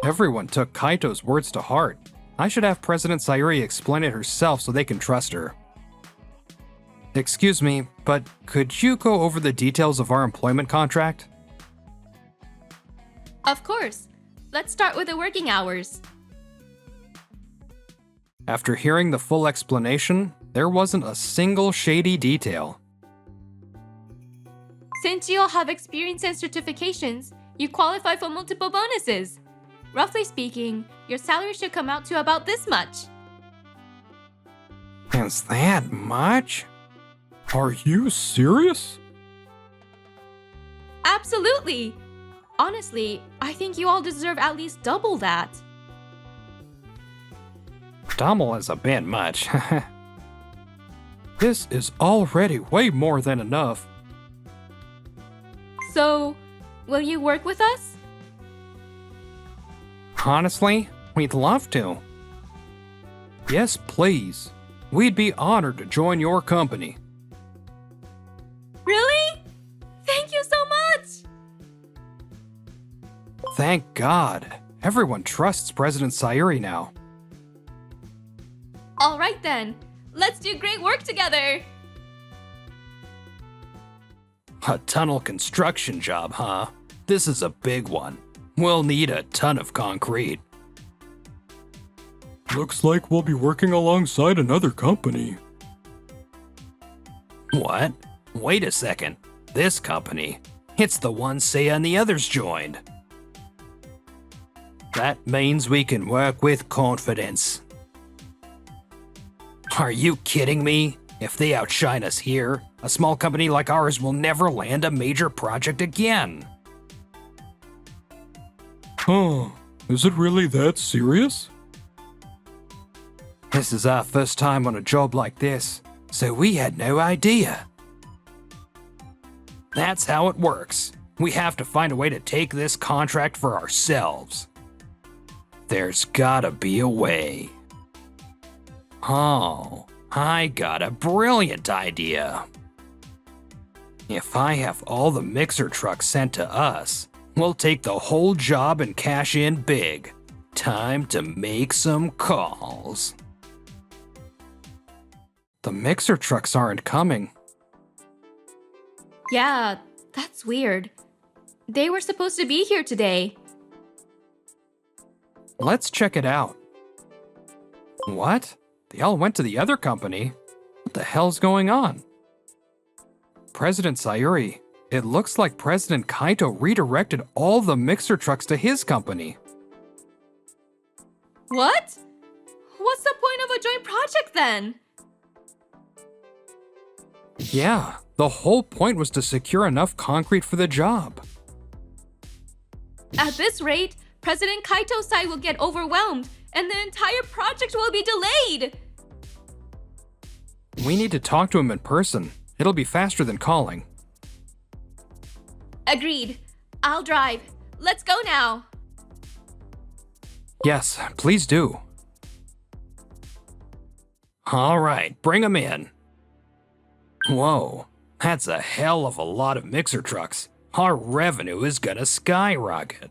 Everyone took Kaito's words to heart. I should have President Sayuri explain it herself so they can trust her. Excuse me, but could you go over the details of our employment contract? Of course. Let's start with the working hours. After hearing the full explanation, there wasn't a single shady detail. Since you all have experience and certifications, you qualify for multiple bonuses. Roughly speaking, your salary should come out to about this much. Is that much? Are you serious? Absolutely! Honestly, I think you all deserve at least double that. Double is a bit much. This is already way more than enough. So, will you work with us? Honestly, we'd love to. Yes, please. We'd be honored to join your company. Really? Thank you so much! Thank God. Everyone trusts President Sayuri now. Alright then, let's do great work together! A tunnel construction job, huh? This is a big one. We'll need a ton of concrete. Looks like we'll be working alongside another company. What? Wait a second. This company. It's the one Seiya and the others joined. That means we can work with confidence. Are you kidding me? If they outshine us here, a small company like ours will never land a major project again. Huh. Is it really that serious? This is our first time on a job like this, so we had no idea. That's how it works. We have to find a way to take this contract for ourselves. There's gotta be a way. Oh, I got a brilliant idea. If I have all the mixer trucks sent to us, we'll take the whole job and cash in big. Time to make some calls. The mixer trucks aren't coming. Yeah, that's weird. They were supposed to be here today. Let's check it out. What? They all went to the other company? What the hell's going on? President Sayuri, it looks like President Kaito redirected all the mixer trucks to his company. What? What's the point of a joint project then? Yeah, the whole point was to secure enough concrete for the job. At this rate, President Kaito's side will get overwhelmed and the entire project will be delayed. We need to talk to him in person. It'll be faster than calling. Agreed. I'll drive. Let's go now. Yes, please do. All right, bring him in. Whoa, that's a hell of a lot of mixer trucks. Our revenue is gonna skyrocket.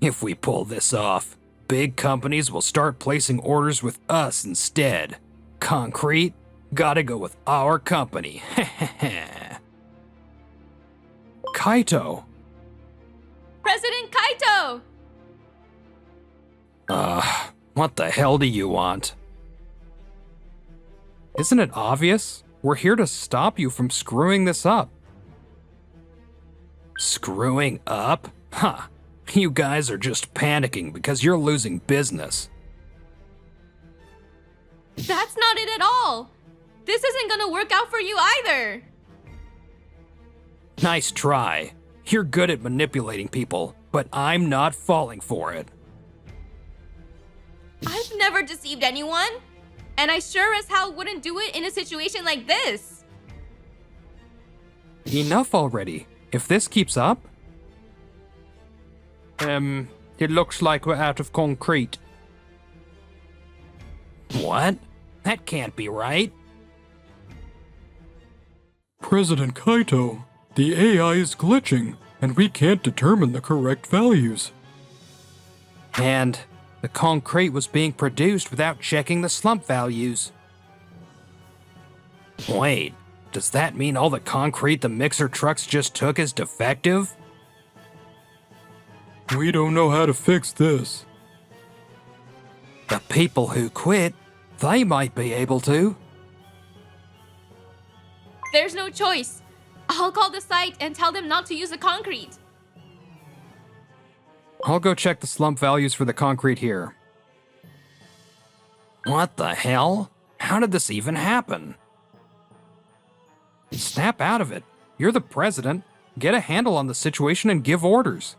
If we pull this off, big companies will start placing orders with us instead. Concrete? Gotta go with our company. Kaito! President Kaito! What the hell do you want? Isn't it obvious? We're here to stop you from screwing this up. Screwing up? Huh. You guys are just panicking because you're losing business. That's not it at all. This isn't gonna work out for you either. Nice try. You're good at manipulating people, but I'm not falling for it. I've never deceived anyone. And I sure as hell wouldn't do it in a situation like this. Enough already. If this keeps up... It looks like we're out of concrete. What? That can't be right. President Kaito, the AI is glitching, and we can't determine the correct values. And the concrete was being produced without checking the slump values. Wait, does that mean all the concrete the mixer trucks just took is defective? We don't know how to fix this. The people who quit, they might be able to. There's no choice. I'll call the site and tell them not to use the concrete. I'll go check the slump values for the concrete here. What the hell? How did this even happen? Snap out of it. You're the president. Get a handle on the situation and give orders.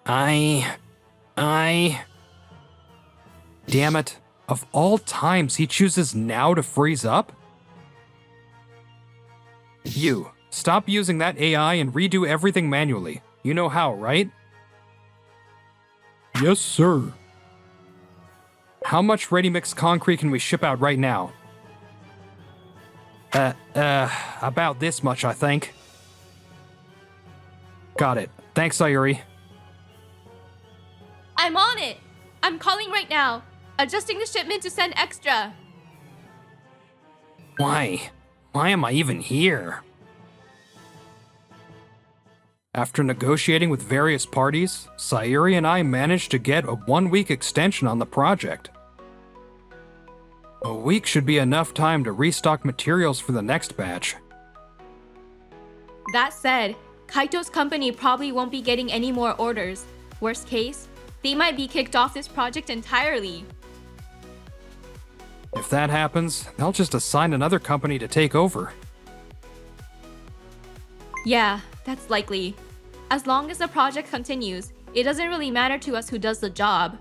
Damn it. Of all times, he chooses now to freeze up? You, stop using that AI and redo everything manually. You know how, right? Yes, sir. How much ready-mix concrete can we ship out right now? About this much, I think. Got it. Thanks, Sayuri. I'm on it. I'm calling right now. Adjusting the shipment to send extra. Why? Why am I even here? After negotiating with various parties, Sayuri and I managed to get a 1-week extension on the project. A week should be enough time to restock materials for the next batch. That said, Kaito's company probably won't be getting any more orders. Worst case, they might be kicked off this project entirely. If that happens, they'll just assign another company to take over. Yeah, that's likely. As long as the project continues, it doesn't really matter to us who does the job.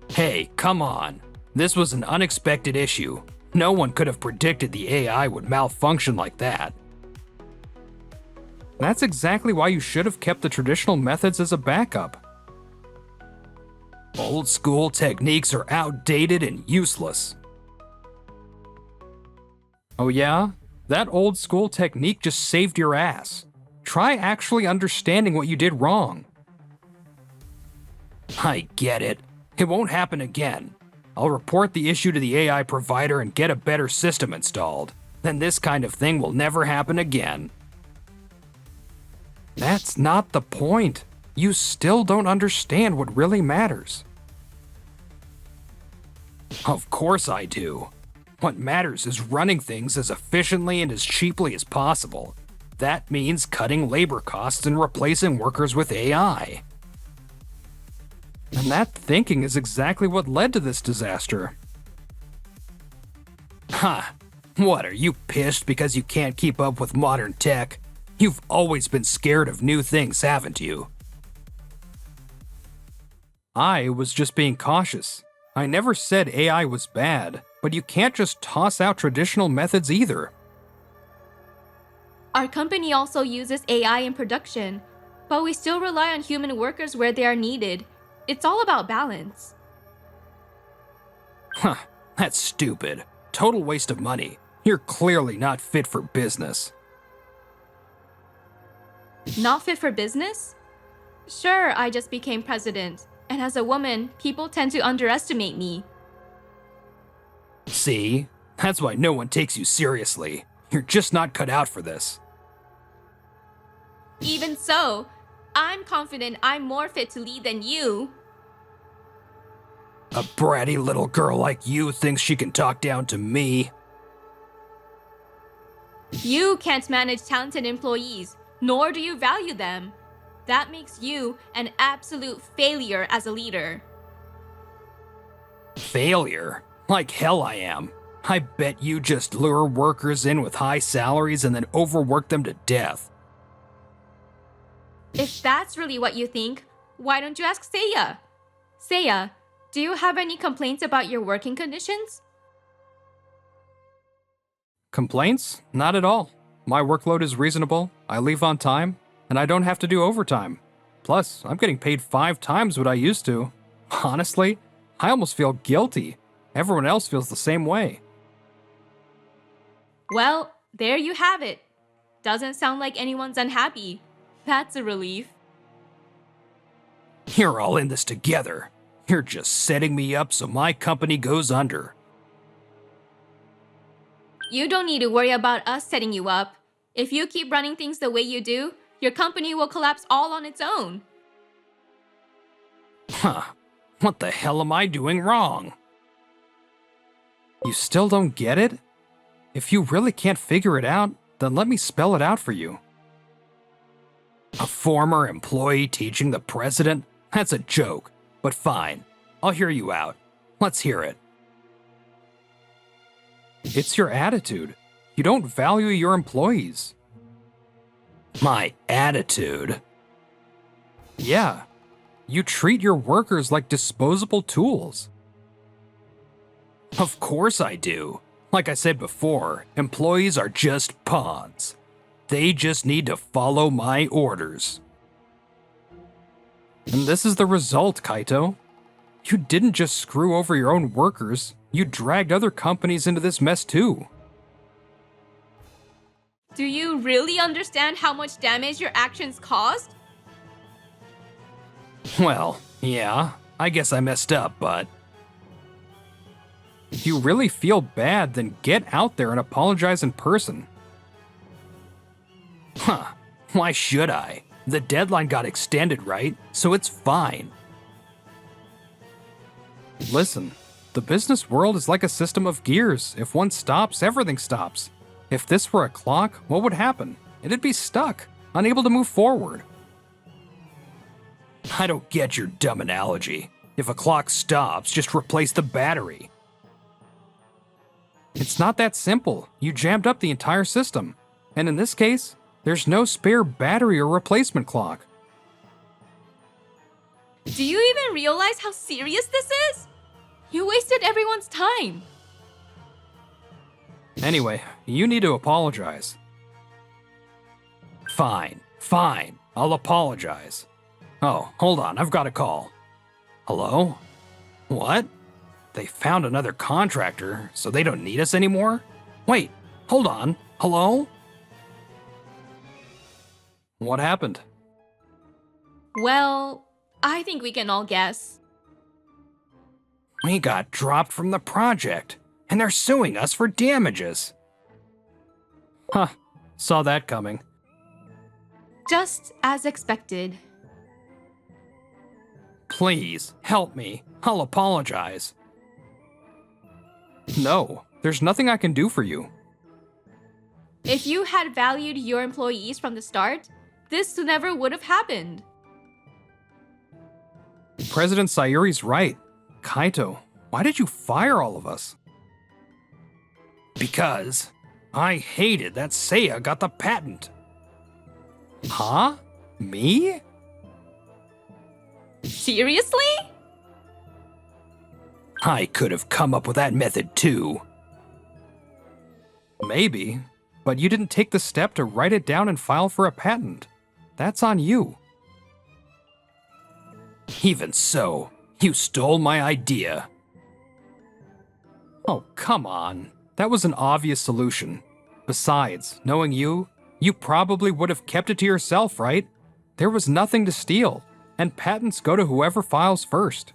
Hey, come on. This was an unexpected issue. No one could have predicted the AI would malfunction like that. That's exactly why you should have kept the traditional methods as a backup. Old school techniques are outdated and useless. Oh yeah? That old school technique just saved your ass. Try actually understanding what you did wrong. I get it. It won't happen again. I'll report the issue to the AI provider and get a better system installed. Then this kind of thing will never happen again. That's not the point. You still don't understand what really matters. Of course I do. What matters is running things as efficiently and as cheaply as possible. That means cutting labor costs and replacing workers with AI. And that thinking is exactly what led to this disaster. Ha! What, are you pissed because you can't keep up with modern tech? You've always been scared of new things, haven't you? I was just being cautious. I never said AI was bad, but you can't just toss out traditional methods either. Our company also uses AI in production, but we still rely on human workers where they are needed. It's all about balance. Huh, that's stupid. Total waste of money. You're clearly not fit for business. Not fit for business? Sure, I just became president, and as a woman, people tend to underestimate me. See? That's why no one takes you seriously. You're just not cut out for this. Even so, I'm confident I'm more fit to lead than you. A bratty little girl like you thinks she can talk down to me. You can't manage talented employees, nor do you value them. That makes you an absolute failure as a leader. Failure? Like hell I am. I bet you just lure workers in with high salaries and then overwork them to death. If that's really what you think, why don't you ask Seiya? Seiya, do you have any complaints about your working conditions? Complaints? Not at all. My workload is reasonable, I leave on time, and I don't have to do overtime. Plus, I'm getting paid 5 times what I used to. Honestly, I almost feel guilty. Everyone else feels the same way. Well, there you have it. Doesn't sound like anyone's unhappy. That's a relief. You're all in this together. You're just setting me up so my company goes under. You don't need to worry about us setting you up. If you keep running things the way you do, your company will collapse all on its own. Huh. What the hell am I doing wrong? You still don't get it? If you really can't figure it out, then let me spell it out for you. A former employee teaching the president? That's a joke, but fine. I'll hear you out. Let's hear it. It's your attitude. You don't value your employees. My attitude? Yeah. You treat your workers like disposable tools. Of course I do. Like I said before, employees are just pawns. They just need to follow my orders. And this is the result, Kaito. You didn't just screw over your own workers, you dragged other companies into this mess too. Do you really understand how much damage your actions caused? Well, yeah, I guess I messed up, but... If you really feel bad, then get out there and apologize in person. Huh, Why should I? The deadline got extended, right? So it's fine. Listen, the business world is like a system of gears. If one stops, everything stops. If this were a clock, what would happen? It'd be stuck, unable to move forward. I don't get your dumb analogy. If a clock stops, just replace the battery. It's not that simple. You jammed up the entire system. And in this case, there's no spare battery or replacement clock. Do you even realize how serious this is? You wasted everyone's time. Anyway, you need to apologize. Fine. I'll apologize. Oh, hold on, I've got a call. Hello? What? They found another contractor, so they don't need us anymore? Wait, hold on. Hello? What happened? Well, I think we can all guess. We got dropped from the project, and they're suing us for damages. Huh, saw that coming. Just as expected. Please, help me. I'll apologize. No, there's nothing I can do for you. If you had valued your employees from the start, this never would have happened. President Sayuri's right. Kaito, why did you fire all of us? Because I hated that Seiya got the patent. Huh? Me? Seriously? I could have come up with that method too. Maybe, but you didn't take the step to write it down and file for a patent. That's on you. Even so, you stole my idea. Oh, come on. That was an obvious solution. Besides, knowing you probably would have kept it to yourself, right? There was nothing to steal, and patents go to whoever files first.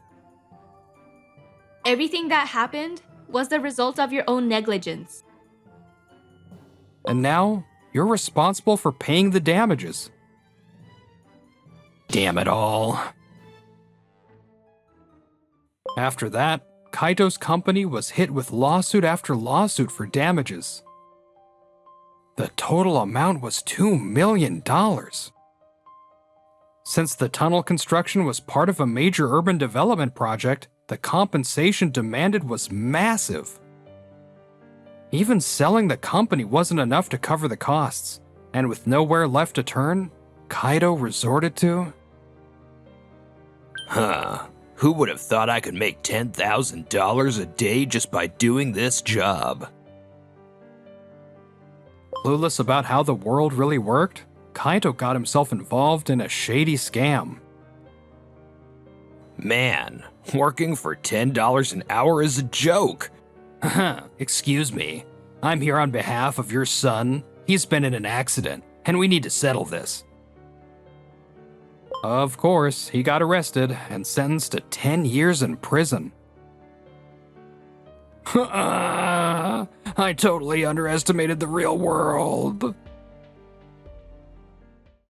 Everything that happened was the result of your own negligence. And now, you're responsible for paying the damages. Damn it all. After that, Kaito's company was hit with lawsuit after lawsuit for damages. The total amount was $2 million. Since the tunnel construction was part of a major urban development project, the compensation demanded was massive. Even selling the company wasn't enough to cover the costs, and with nowhere left to turn, Kaito resorted to... Who would have thought I could make $10,000 a day just by doing this job? Clueless about how the world really worked, Kaito got himself involved in a shady scam. Man, working for $10 an hour is a joke. Excuse me, I'm here on behalf of your son. He's been in an accident, and we need to settle this. Of course, he got arrested and sentenced to 10 years in prison. I totally underestimated the real world.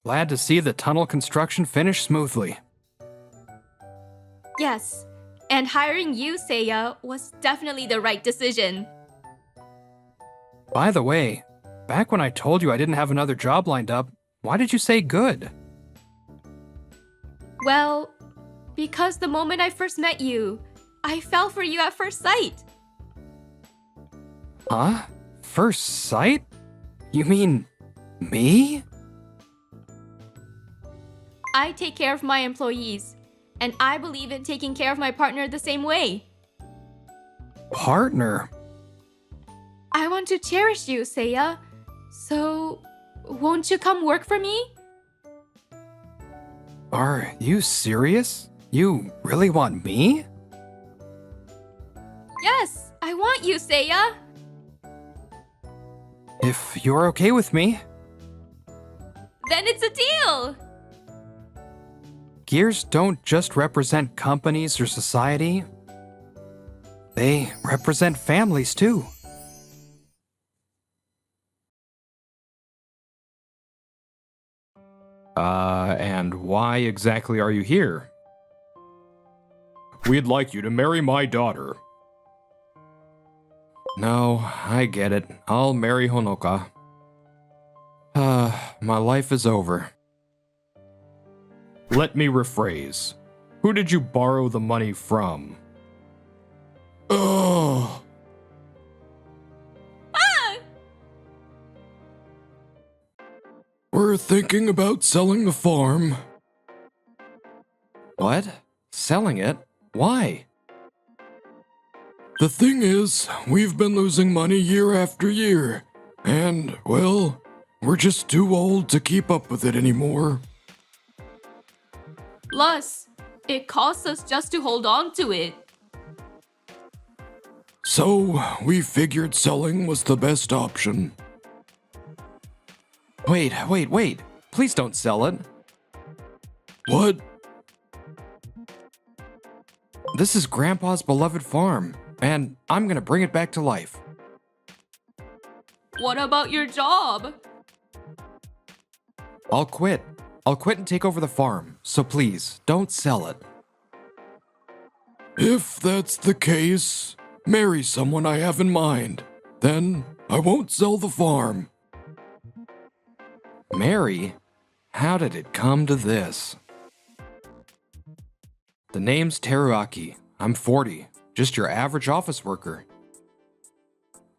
Glad to see the tunnel construction finish smoothly. Yes, and hiring you, Seiya, was definitely the right decision. By the way, back when I told you I didn't have another job lined up, why did you say good? Well, because the moment I first met you, I fell for you at first sight. Huh? First sight? You mean me? I take care of my employees, and I believe in taking care of my partner the same way. Partner? I want to cherish you, Seiya. So, won't you come work for me? Are you serious? You really want me? Yes, I want you, Seiya. If you're okay with me. Then it's a deal. Gears don't just represent companies or society. They represent families too. And why exactly are you here? We'd like you to marry my daughter. No, I get it. I'll marry Honoka. My life is over. Let me rephrase. Who did you borrow the money from? Oh. We're thinking about selling the farm. What? Selling it? Why? The thing is, we've been losing money year after year, and, well, we're just too old to keep up with it anymore. Plus, it costs us just to hold on to it. So, we figured selling was the best option. Wait. Please don't sell it. What? This is Grandpa's beloved farm, and I'm gonna bring it back to life. What about your job? I'll quit. I'll quit and take over the farm, so please, don't sell it. If that's the case, marry someone I have in mind. Then, I won't sell the farm. Mary? How did it come to this? The name's Teruaki. I'm 40, just your average office worker.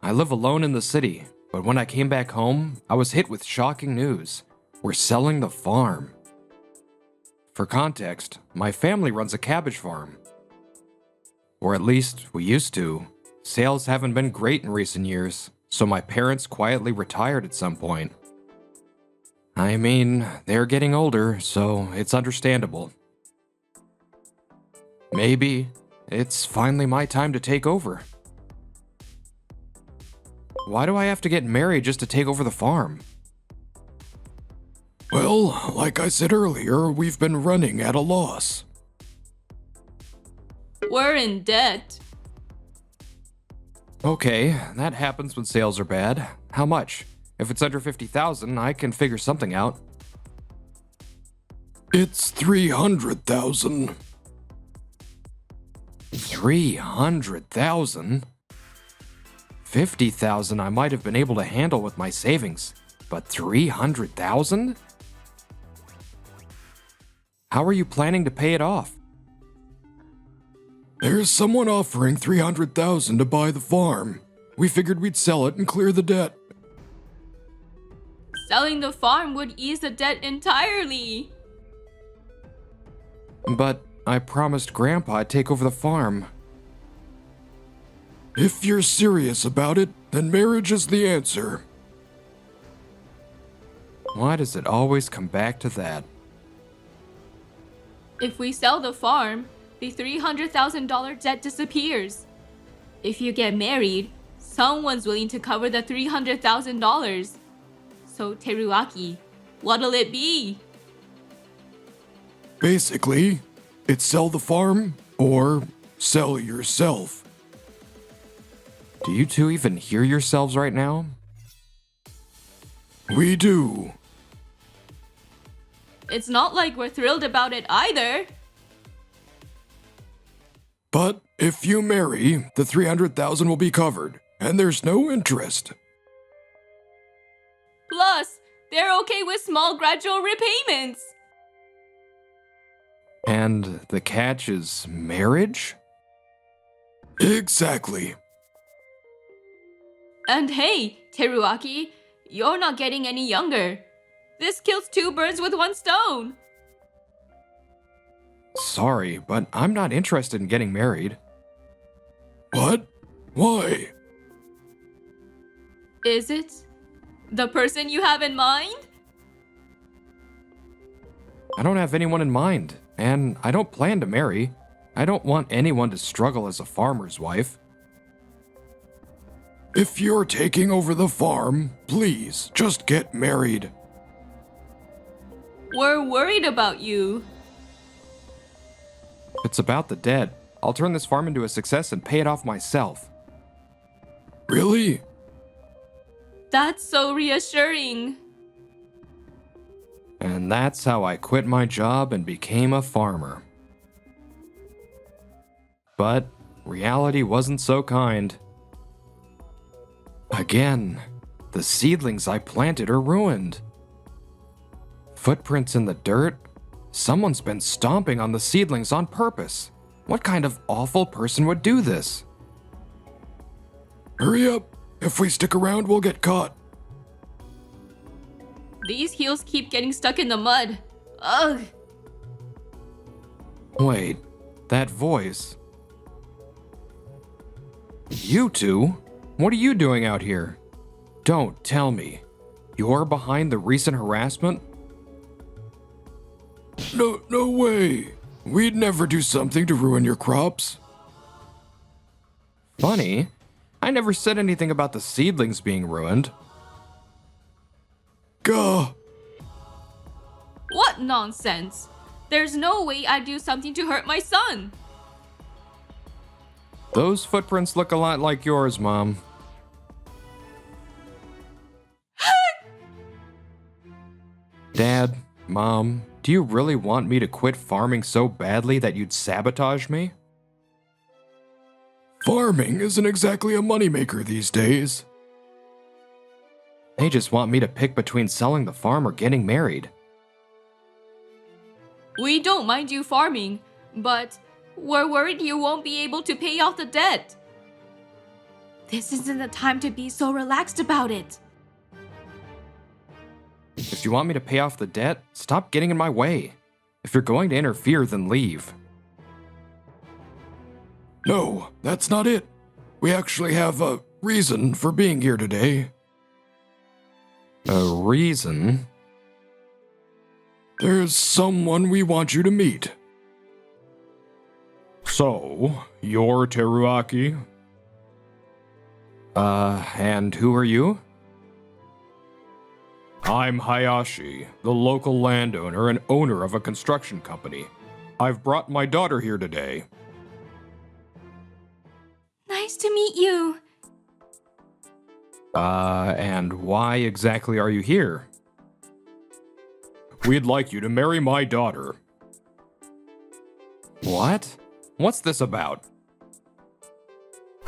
I live alone in the city, but when I came back home, I was hit with shocking news. We're selling the farm. For context, my family runs a cabbage farm. Or at least, we used to. Sales haven't been great in recent years, so my parents quietly retired at some point. I mean, they're getting older, so it's understandable. Maybe it's finally my time to take over. Why do I have to get married just to take over the farm? Well, like I said earlier, we've been running at a loss. We're in debt. Okay, that happens when sales are bad. How much? If it's under 50,000, I can figure something out. It's 300,000. 300,000? 50,000 I might have been able to handle with my savings, but 300,000? How are you planning to pay it off? There's someone offering 300,000 to buy the farm. We figured we'd sell it and clear the debt. Selling the farm would ease the debt entirely. But I promised Grandpa I'd take over the farm. If you're serious about it, then marriage is the answer. Why does it always come back to that? If we sell the farm, the $300,000 debt disappears. If you get married, someone's willing to cover the $300,000. So, Teruaki, what'll it be? Basically, it's sell the farm or sell yourself. Do you two even hear yourselves right now? We do. It's not like we're thrilled about it either. But if you marry, the 300,000 will be covered, and there's no interest. Plus, they're okay with small gradual repayments. And the catch is marriage? Exactly. And hey, Teruaki, you're not getting any younger. This kills two birds with one stone. Sorry, but I'm not interested in getting married. What? Why? Is it the person you have in mind? I don't have anyone in mind, and I don't plan to marry. I don't want anyone to struggle as a farmer's wife. If you're taking over the farm, please just get married. We're worried about you. It's about the debt. I'll turn this farm into a success and pay it off myself. Really? That's so reassuring. And that's how I quit my job and became a farmer. But reality wasn't so kind. Again, the seedlings I planted are ruined. Footprints in the dirt? Someone's been stomping on the seedlings on purpose. What kind of awful person would do this? Hurry up. If we stick around, we'll get caught. These heels keep getting stuck in the mud. Ugh. Wait, that voice. You two? What are you doing out here? Don't tell me. You're behind the recent harassment? No way. We'd never do something to ruin your crops. Funny. I never said anything about the seedlings being ruined. Gah. What nonsense! There's no way I'd do something to hurt my son! Those footprints look a lot like yours, Mom. Dad, Mom, do you really want me to quit farming so badly that you'd sabotage me? Farming isn't exactly a moneymaker these days. They just want me to pick between selling the farm or getting married. We don't mind you farming, but we're worried you won't be able to pay off the debt. This isn't the time to be so relaxed about it. If you want me to pay off the debt, stop getting in my way. If you're going to interfere, then leave. No, that's not it. We actually have a reason for being here today. A reason? There's someone we want you to meet. So, you're Teruaki? And who are you? I'm Hayashi, the local landowner and owner of a construction company. I've brought my daughter here today. Nice to meet you. And why exactly are you here? We'd like you to marry my daughter. What? What's this about?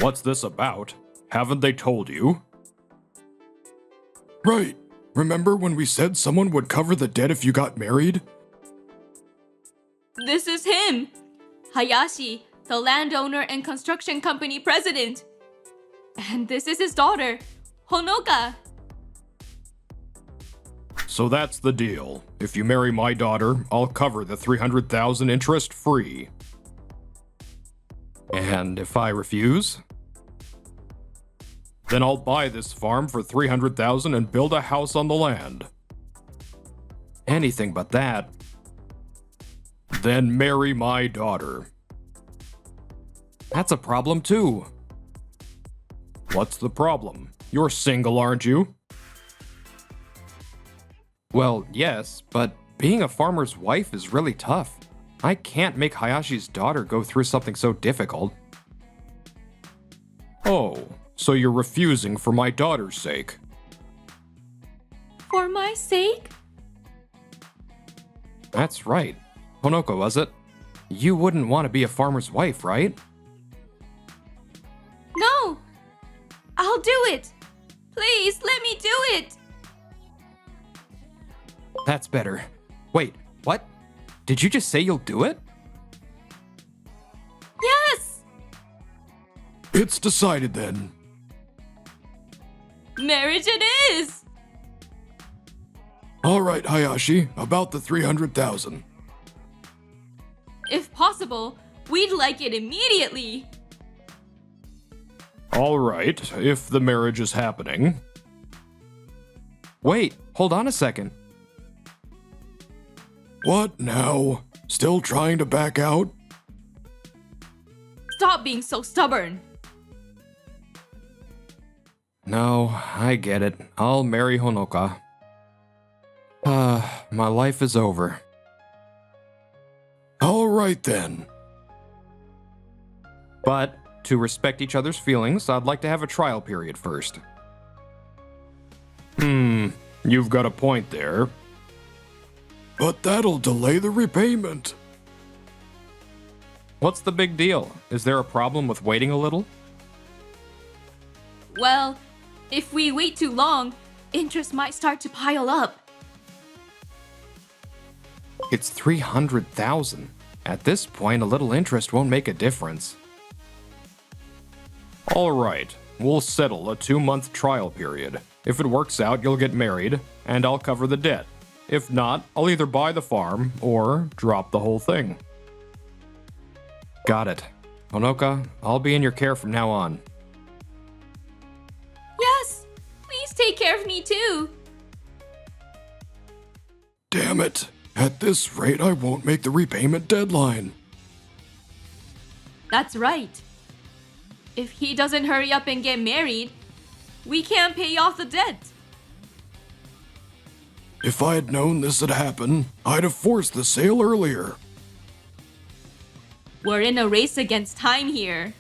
What's this about? Haven't they told you? Right. Remember when we said someone would cover the debt if you got married? This is him! Hayashi, the landowner and construction company president. And this is his daughter, Honoka. So that's the deal. If you marry my daughter, I'll cover the $300,000 interest free. And if I refuse? Then I'll buy this farm for $300,000 and build a house on the land. Anything but that. Then marry my daughter. That's a problem too. What's the problem? You're single, aren't you? Well, yes, but being a farmer's wife is really tough. I can't make Hayashi's daughter go through something so difficult. Oh, so you're refusing for my daughter's sake? For my sake? That's right. Honoko, was it? You wouldn't want to be a farmer's wife, right? No! I'll do it! Please, let me do it! That's better. Wait, what? Did you just say you'll do it? Yes! It's decided then. Marriage it is! All right, Hayashi, about the 300,000. If possible, we'd like it immediately. All right, if the marriage is happening. Wait, hold on a second. What now? Still trying to back out? Stop being so stubborn. No, I get it. I'll marry Honoka. My life is over. All right then. But, to respect each other's feelings, I'd like to have a trial period first. You've got a point there. But that'll delay the repayment. What's the big deal? Is there a problem with waiting a little? Well, if we wait too long, interest might start to pile up. It's 300,000. At this point, a little interest won't make a difference. All right, we'll settle a 2-month trial period. If it works out, you'll get married, and I'll cover the debt. If not, I'll either buy the farm or drop the whole thing. Got it. Honoka, I'll be in your care from now on. Yes! Please take care of me too! Damn it. At this rate, I won't make the repayment deadline. That's right. If he doesn't hurry up and get married, we can't pay off the debt. If I had known this would happen, I'd have forced the sale earlier. We're in a race against time here.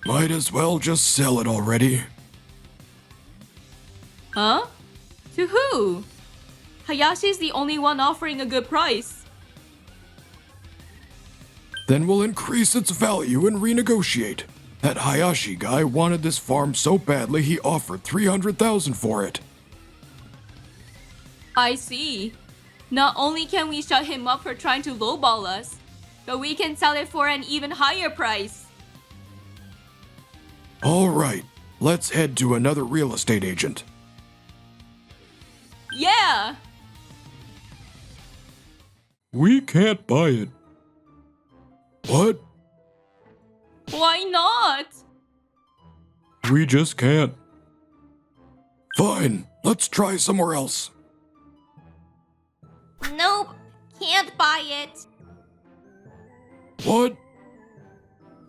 Might as well just sell it already. Huh? To who? Hayashi's the only one offering a good price. Then we'll increase its value and renegotiate. That Hayashi guy wanted this farm so badly he offered 300,000 for it. I see. Not only can we shut him up for trying to lowball us, but we can sell it for an even higher price. All right, let's head to another real estate agent. Yeah! We can't buy it. What? Why not? We just can't. Fine, let's try somewhere else. Nope, can't buy it. What?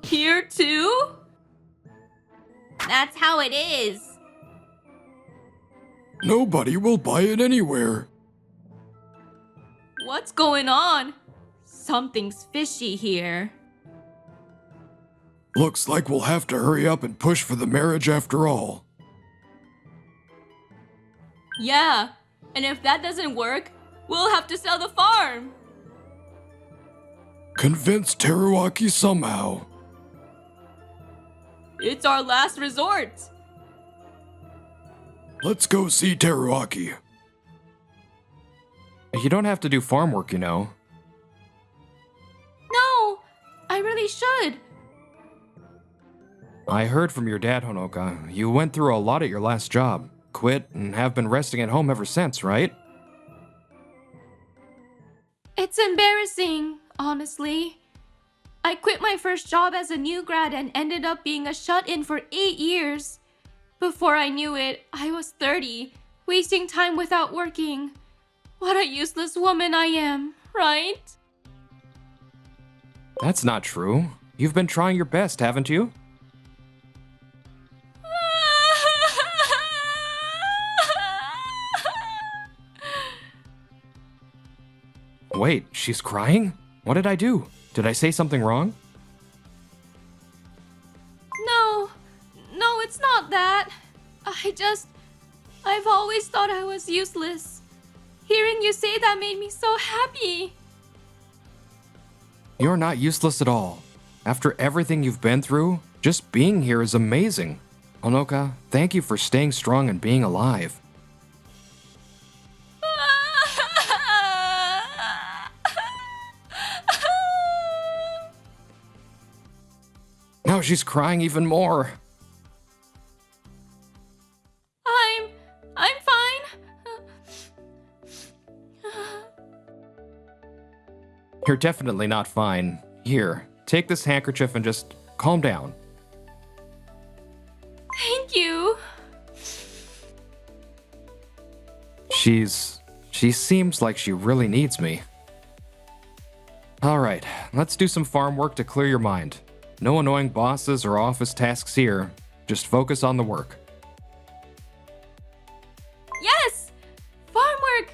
Here too? That's how it is. Nobody will buy it anywhere. What's going on? Something's fishy here. Looks like we'll have to hurry up and push for the marriage after all. Yeah, and if that doesn't work, we'll have to sell the farm. Convince Teruaki somehow. It's our last resort. Let's go see Teruaki. You don't have to do farm work, you know. No, I really should. I heard from your dad, Honoka. You went through a lot at your last job, quit, and have been resting at home ever since, right? It's embarrassing, honestly. I quit my first job as a new grad and ended up being a shut-in for 8 years. Before I knew it, I was 30, wasting time without working. What a useless woman I am, right? That's not true. You've been trying your best, haven't you? Wait, she's crying? What did I do? Did I say something wrong? No, it's not that. I've always thought I was useless. Hearing you say that made me so happy. You're not useless at all. After everything you've been through, just being here is amazing. Honoka, thank you for staying strong and being alive. Now she's crying even more. I'm fine. You're definitely not fine. Here, take this handkerchief and just calm down. Thank you. She seems like she really needs me. Alright, let's do some farm work to clear your mind. No annoying bosses or office tasks here. Just focus on the work. Yes! Farm work!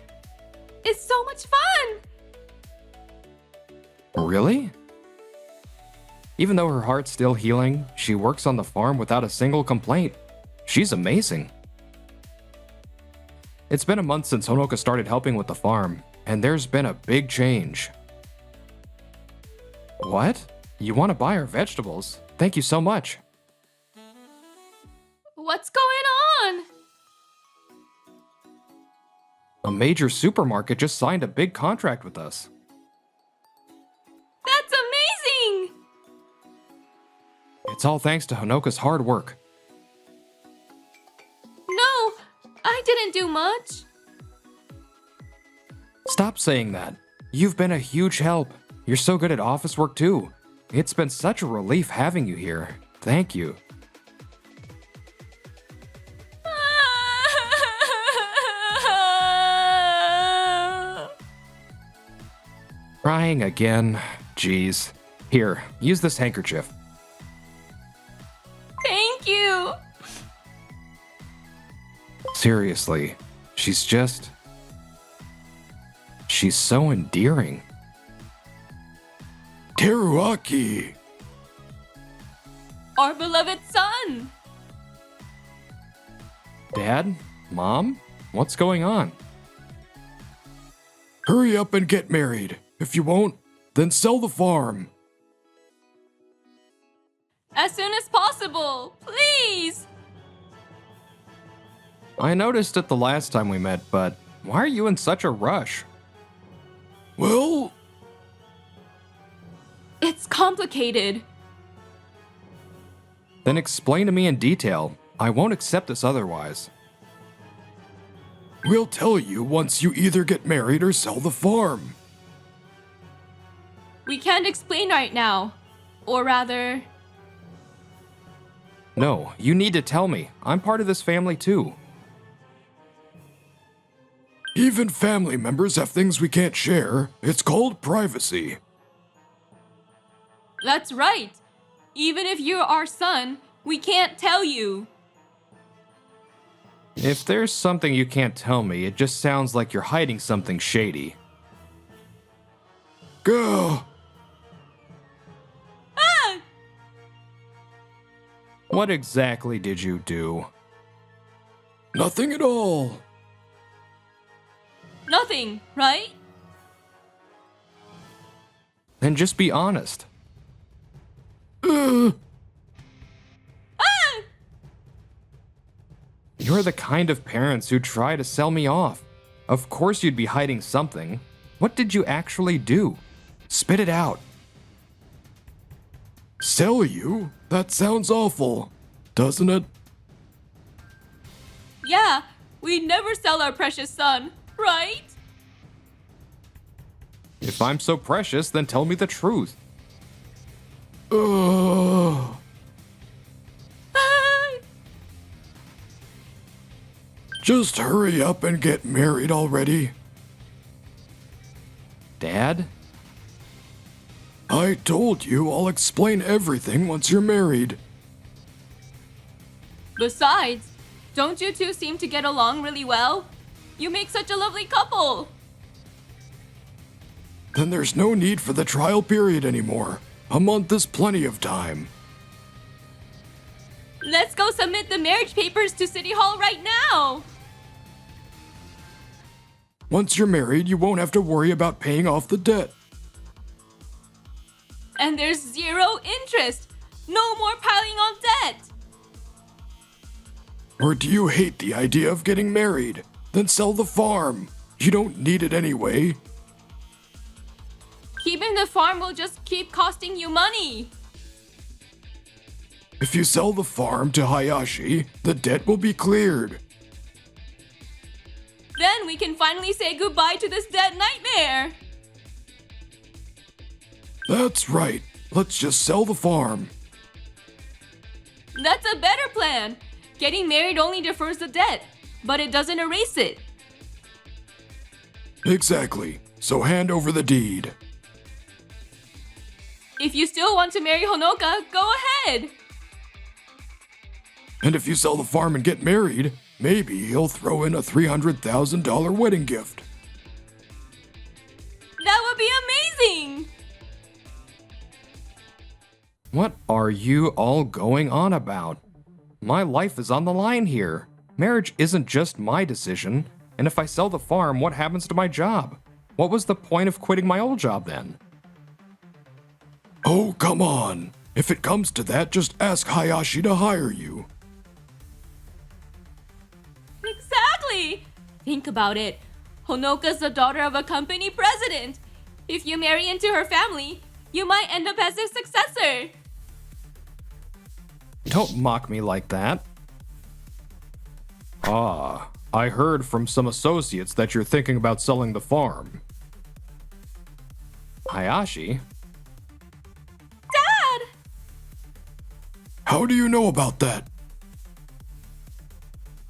It's so much fun! Really? Even though her heart's still healing, she works on the farm without a single complaint. She's amazing. It's been a month since Honoka started helping with the farm, and there's been a big change. What? You want to buy our vegetables? Thank you so much. What's going on? A major supermarket just signed a big contract with us. That's amazing! It's all thanks to Honoka's hard work. No, I didn't do much. Stop saying that. You've been a huge help. You're so good at office work too. It's been such a relief having you here. Thank you. Crying again. Jeez. Here, use this handkerchief. Thank you. Seriously, she's so endearing. Teruaki! Our beloved son. Dad? Mom? What's going on? Hurry up and get married. If you won't, then sell the farm. As soon as possible, please. I noticed it the last time we met, but why are you in such a rush? Well, It's complicated. Then explain to me in detail. I won't accept this otherwise. we'll tell you once you either get married or sell the farm. We can't explain right now. Or rather, No, you need to tell me. I'm part of this family too. Even family members have things we can't share. It's called privacy. that's right. Even if you're our son, we can't tell you. If there's something you can't tell me, it just sounds like you're hiding something shady. Go. Ah! What exactly did you do? Nothing at all. Nothing, right? Then just be honest. Uh, Ah! You're the kind of parents who try to sell me off. Of course you'd be hiding something. What did you actually do? Spit it out. sell you? That sounds awful, doesn't it? Yeah, we'd never sell our precious son, right? If I'm so precious, then tell me the truth. Uh, Ah! just hurry up and get married already. Dad? I told you I'll explain everything once you're married. Besides, don't you two seem to get along really well? You make such a lovely couple. Then there's no need for the trial period anymore. A month is plenty of time. Let's go submit the marriage papers to City Hall right now. Once you're married, you won't have to worry about paying off the debt. And there's 0 interest. No more piling on debt. Or do you hate the idea of getting married? Then sell the farm. You don't need it anyway. Keeping the farm will just keep costing you money. If you sell the farm to Hayashi, the debt will be cleared. Then we can finally say goodbye to this debt nightmare. That's right. Let's just sell the farm. That's a better plan. Getting married only defers the debt, but it doesn't erase it. Exactly. So hand over the deed. If you still want to marry Honoka, go ahead. And if you sell the farm and get married, maybe he'll throw in a $300,000 wedding gift. That would be amazing. What are you all going on about? My life is on the line here. Marriage isn't just my decision. And if I sell the farm, what happens to my job? What was the point of quitting my old job then? Oh, come on. If it comes to that, just ask Hayashi to hire you. Exactly! Think about it. Honoka's the daughter of a company president. If you marry into her family, you might end up as their successor. Don't mock me like that. Ah, I heard from some associates that you're thinking about selling the farm. Hayashi? Dad! How do you know about that?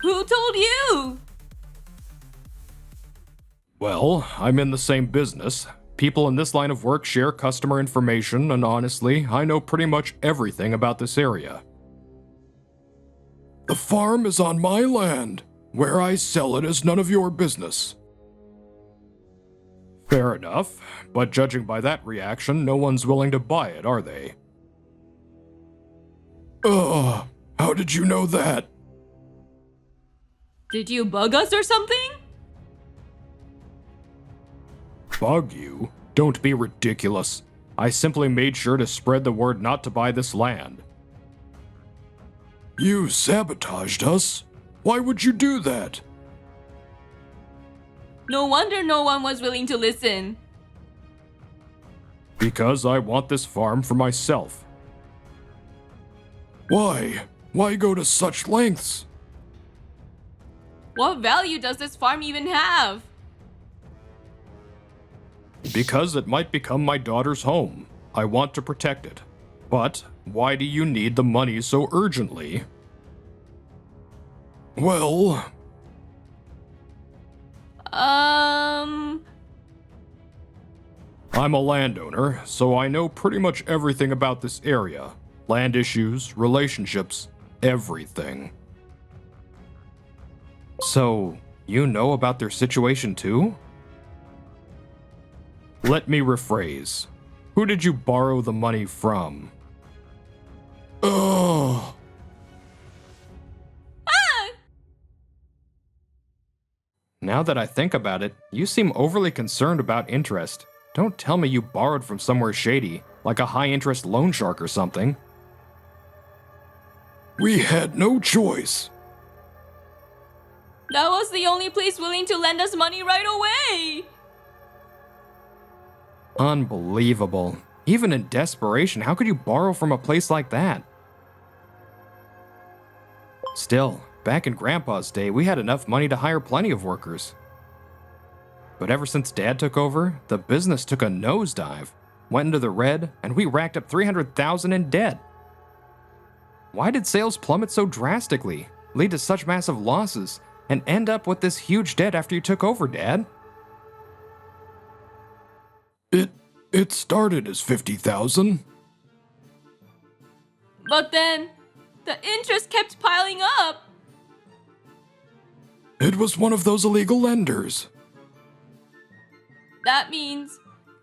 Who told you? Well, I'm in the same business. People in this line of work share customer information, and honestly, I know pretty much everything about this area. The farm is on my land. Where I sell it is none of your business. Fair enough, but judging by that reaction, no one's willing to buy it, are they? How did you know that? Did you bug us or something? Bug you? Don't be ridiculous. I simply made sure to spread the word not to buy this land. You sabotaged us? Why would you do that? No wonder no one was willing to listen. Because I want this farm for myself. Why? Why go to such lengths? What value does this farm even have? Because it might become my daughter's home. I want to protect it. But why do you need the money so urgently? Well... I'm a landowner, so I know pretty much everything about this area. Land issues, relationships, everything. So, you know about their situation too? Let me rephrase. Who did you borrow the money from? Ugh. Now that I think about it, you seem overly concerned about interest. Don't tell me you borrowed from somewhere shady, like a high-interest loan shark or something. We had no choice. That was the only place willing to lend us money right away. Unbelievable. Even in desperation, how could you borrow from a place like that? Still, back in Grandpa's day, we had enough money to hire plenty of workers. But ever since Dad took over, the business took a nosedive, went into the red, and we racked up $300,000 in debt. Why did sales plummet so drastically, lead to such massive losses, and end up with this huge debt after you took over, Dad? It started as 50,000. But then, the interest kept piling up. It was one of those illegal lenders. That means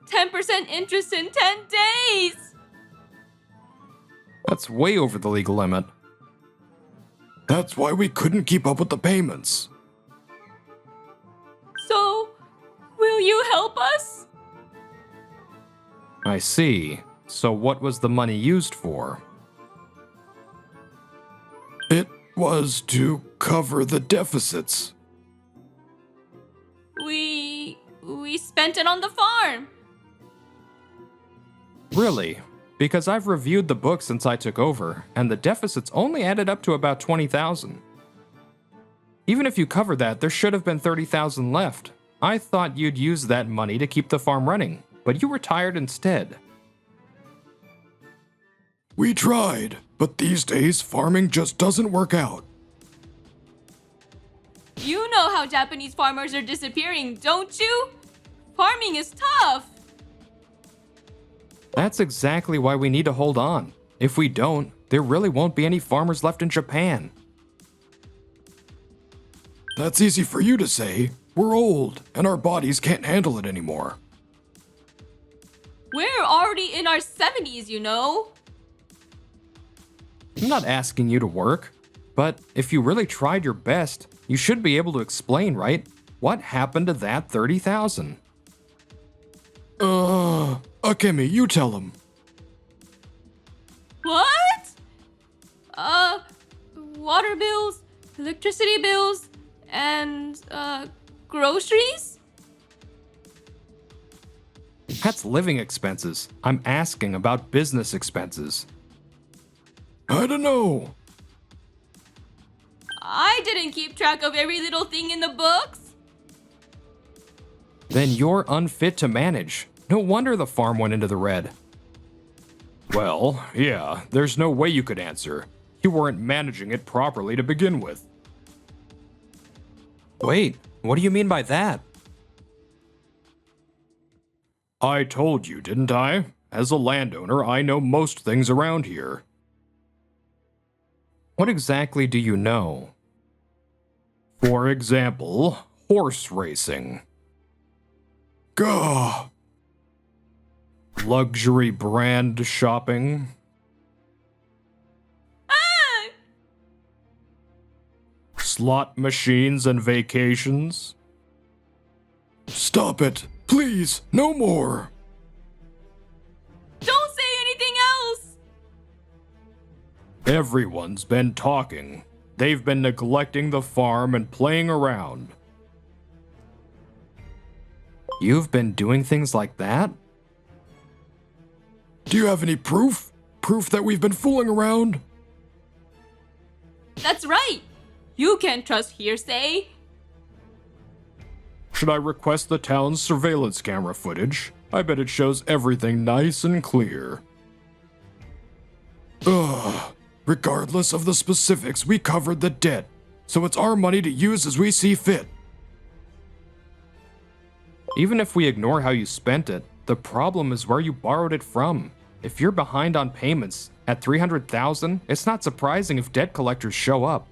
10% interest in 10 days. That's way over the legal limit. That's why we couldn't keep up with the payments. So, will you help us? I see. So what was the money used for? It was to cover the deficits. We spent it on the farm. Really? Because I've reviewed the book since I took over, and the deficits only added up to about 20,000. Even if you cover that, there should have been 30,000 left. I thought you'd use that money to keep the farm running, but you retired instead. We tried, but these days farming just doesn't work out. You know how Japanese farmers are disappearing, don't you? Farming is tough. That's exactly why we need to hold on. If we don't, there really won't be any farmers left in Japan. That's easy for you to say. We're old, and our bodies can't handle it anymore. We're already in our 70s, you know. I'm not asking you to work, but if you really tried your best, you should be able to explain, right? What happened to that 30,000? Akemi, you tell him. What? Water bills, electricity bills, and, groceries? That's living expenses. I'm asking about business expenses. I don't know. I didn't keep track of every little thing in the books. Then you're unfit to manage. No wonder the farm went into the red. Well, yeah, there's no way you could answer. You weren't managing it properly to begin with. Wait, what do you mean by that? I told you, didn't I? As a landowner, I know most things around here. What exactly do you know? For example, horse racing. Gah. Luxury brand shopping. Ah! Slot machines and vacations. Stop it. Please, no more. Don't say anything else! Everyone's been talking. They've been neglecting the farm and playing around. You've been doing things like that? Do you have any proof? Proof that we've been fooling around? That's right! You can't trust hearsay. Should I request the town's surveillance camera footage? I bet it shows everything nice and clear. Ugh. Regardless of the specifics, we covered the debt, so it's our money to use as we see fit. Even if we ignore how you spent it, the problem is where you borrowed it from. If you're behind on payments at 300,000, it's not surprising if debt collectors show up.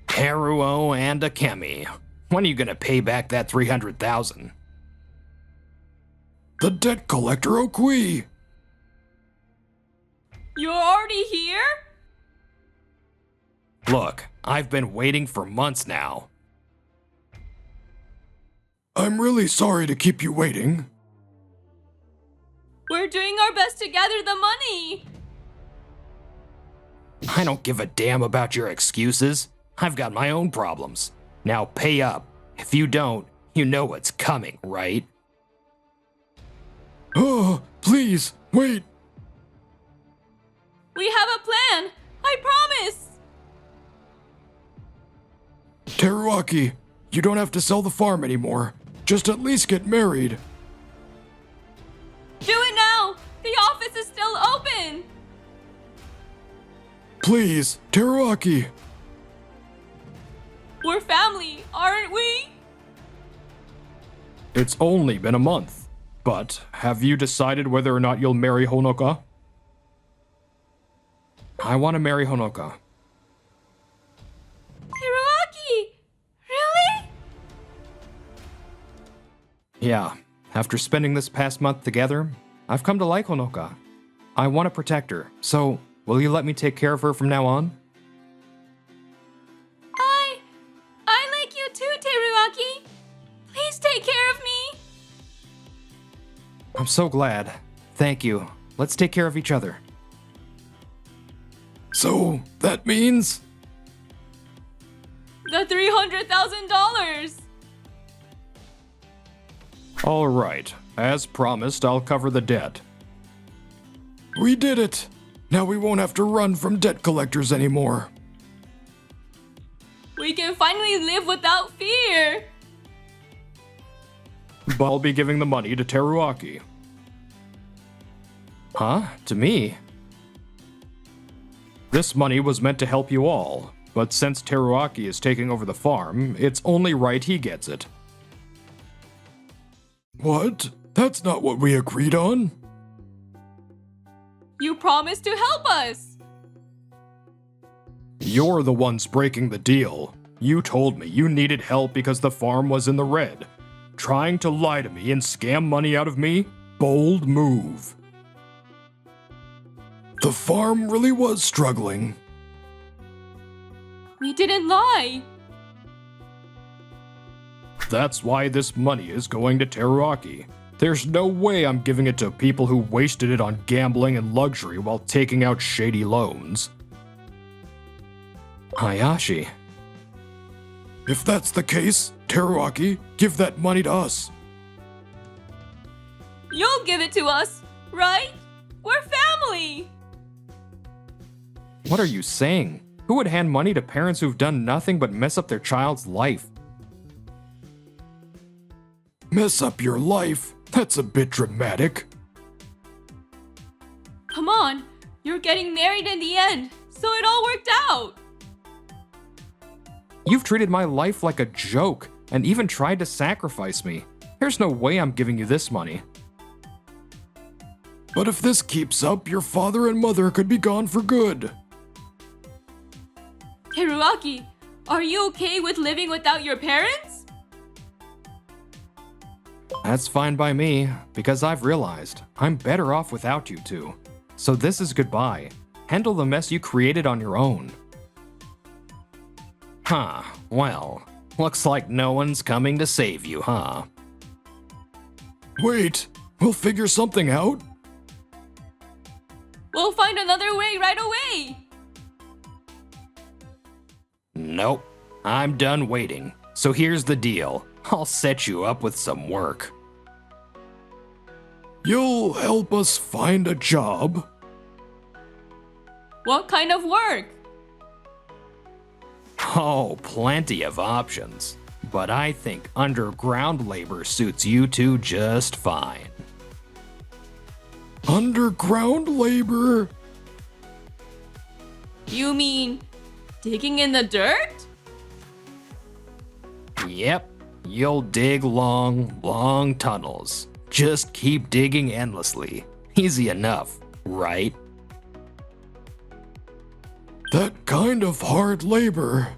Teruo and Akemi, when are you gonna pay back that 300,000? The debt collector Okui. You're already here? Look, I've been waiting for months now. I'm really sorry to keep you waiting. We're doing our best to gather the money. I don't give a damn about your excuses. I've got my own problems. Now pay up. If you don't, you know what's coming, right? Oh, please, wait. We have a plan. I promise. Teruaki, you don't have to sell the farm anymore. Just at least get married. Do it now. The office is still open. Please, Teruaki. We're family, aren't we? It's only been a month. But have you decided whether or not you'll marry Honoka? I want to marry Honoka. Hiroaki! Really? Yeah, after spending this past month together, I've come to like Honoka. I want to protect her, so will you let me take care of her from now on? I like you too, Teruaki. Please take care of me. I'm so glad. Thank you. Let's take care of each other. So, that means? The $300,000. All right. As promised, I'll cover the debt. We did it. Now we won't have to run from debt collectors anymore. We can finally live without fear. But I'll be giving the money to Teruaki. Huh? To me? This money was meant to help you all, but since Teruaki is taking over the farm, it's only right he gets it. What? That's not what we agreed on. You promised to help us. You're the ones breaking the deal. You told me you needed help because the farm was in the red. Trying to lie to me and scam money out of me? Bold move. The farm really was struggling. We didn't lie. That's why this money is going to Teruaki. There's no way I'm giving it to people who wasted it on gambling and luxury while taking out shady loans. Hayashi. If that's the case, Teruaki, give that money to us. You'll give it to us, right? We're family! What are you saying? Who would hand money to parents who've done nothing but mess up their child's life? Mess up your life? That's a bit dramatic. Come on, you're getting married in the end, so it all worked out! You've treated my life like a joke and even tried to sacrifice me. There's no way I'm giving you this money. But if this keeps up, your father and mother could be gone for good. Teruaki, are you okay with living without your parents? That's fine by me, because I've realized I'm better off without you two. So this is goodbye. Handle the mess you created on your own. Huh, well, looks like no one's coming to save you, huh? Wait, we'll figure something out. We'll find another way right away! Nope, I'm done waiting. So here's the deal. I'll set you up with some work. You'll help us find a job? What kind of work? Oh, plenty of options. But I think underground labor suits you two just fine. Underground labor? You mean digging in the dirt? Yep, you'll dig long tunnels. Just keep digging endlessly. Easy enough, right? That kind of hard labor.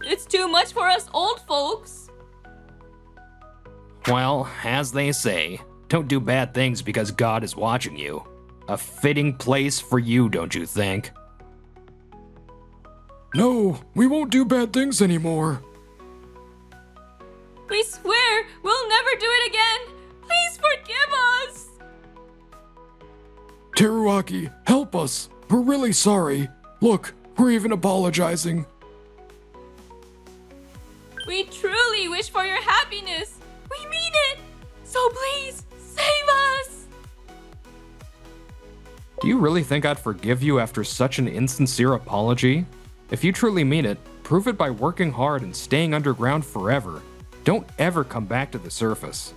It's too much for us old folks. Well, as they say, don't do bad things because God is watching you. A fitting place for you, don't you think? No, we won't do bad things anymore. We swear we'll never do it again. Please forgive us. Teruaki, help us. We're really sorry. Look, we're even apologizing. We truly wish for your happiness. We mean it. So please, save us. Do you really think I'd forgive you after such an insincere apology? If you truly mean it, prove it by working hard and staying underground forever. Don't ever come back to the surface.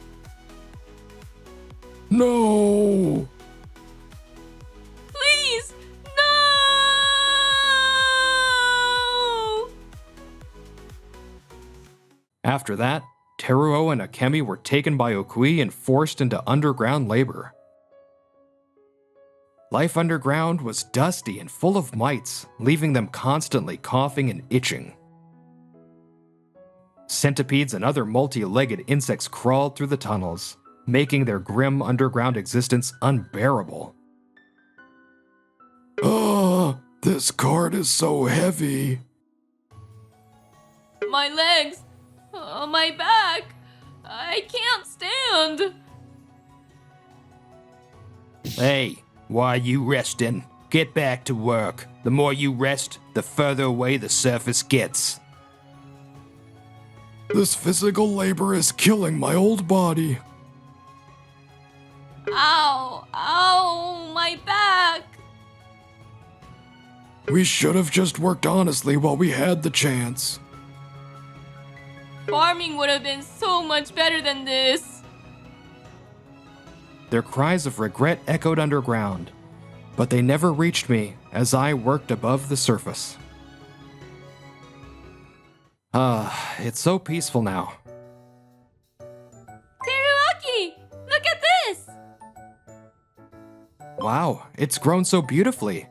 No! Please, no! After that, Teruo and Akemi were taken by Okui and forced into underground labor. Life underground was dusty and full of mites, leaving them constantly coughing and itching. Centipedes and other multi-legged insects crawled through the tunnels, making their grim underground existence unbearable. This cart is so heavy. My legs, my back, I can't stand. Hey, why you resting? Get back to work. The more you rest, the further away the surface gets. This physical labor is killing my old body. Ow, my back. We should have just worked honestly while we had the chance. Farming would have been so much better than this. Their cries of regret echoed underground, but they never reached me as I worked above the surface. It's so peaceful now. Teruaki, look at this! Wow, it's grown so beautifully.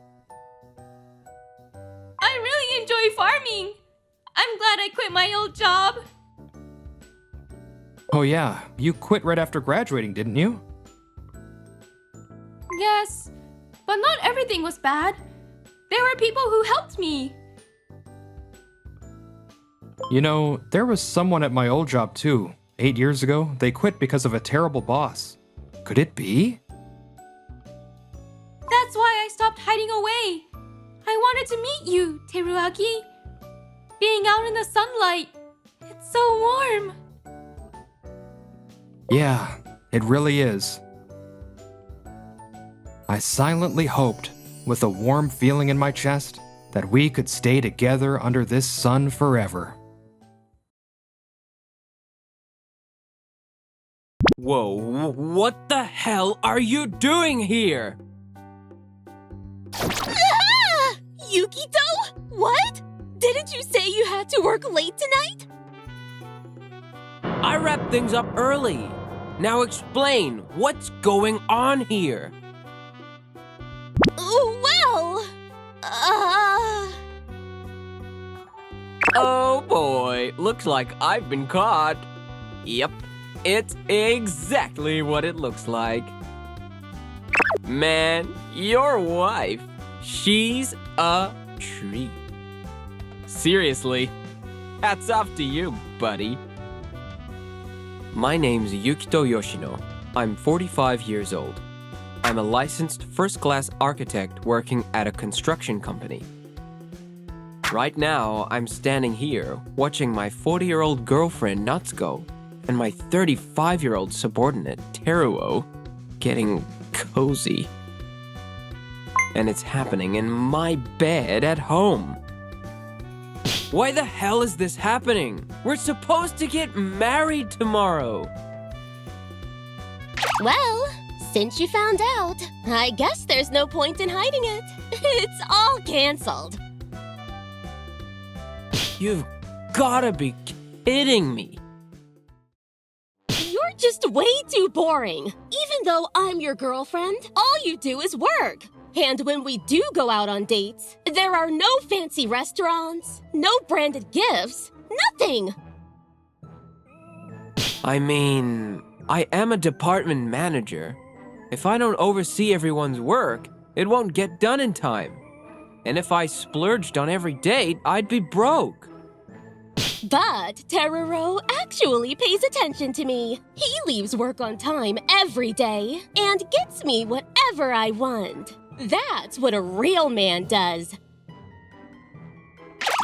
I really enjoy farming. I'm glad I quit my old job. Oh yeah, you quit right after graduating, didn't you? Yes, but not everything was bad. There were people who helped me. You know, there was someone at my old job too. 8 years ago, they quit because of a terrible boss. Could it be? That's why I stopped hiding away. I wanted to meet you, Teruaki. Being out in the sunlight, it's so warm. Yeah, it really is. I silently hoped, with a warm feeling in my chest, that we could stay together under this sun forever. Whoa, what the hell are you doing here? Ah! Yukito? What? Didn't you say you had to work late tonight? I wrapped things up early. Now explain, what's going on here? Well, Oh boy, looks like I've been caught. Yep, it's exactly what it looks like. Man, your wife, she's a treat. Seriously, hats off to you, buddy. My name's Yukito Yoshino. I'm 45 years old. I'm a licensed first-class architect working at a construction company. Right now, I'm standing here watching my 40-year-old girlfriend Natsuko and my 35-year-old subordinate Teruo getting cozy. And it's happening in my bed at home. Why the hell is this happening? We're supposed to get married tomorrow. well, since you found out, I guess there's no point in hiding it. It's all canceled. You've gotta be kidding me. You're just way too boring. Even though I'm your girlfriend, all you do is work. And when we do go out on dates, there are no fancy restaurants, no branded gifts, nothing. I mean, I am a department manager. If I don't oversee everyone's work, it won't get done in time. And if I splurged on every date, I'd be broke. But Teruo actually pays attention to me. He leaves work on time every day and gets me whatever I want. That's what a real man does.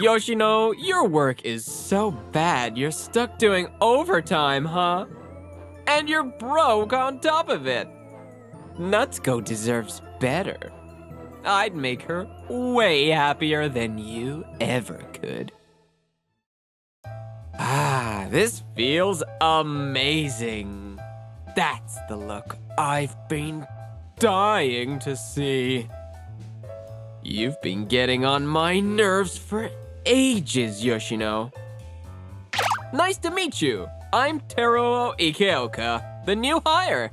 Yoshino, your work is so bad you're stuck doing overtime, huh? And you're broke on top of it. Natsuko deserves better. I'd make her way happier than you ever could. Ah, this feels amazing. That's the look I've been dying to see. You've been getting on my nerves for ages, Yoshino. Nice to meet you. I'm Teruo Ikeoka, the new hire.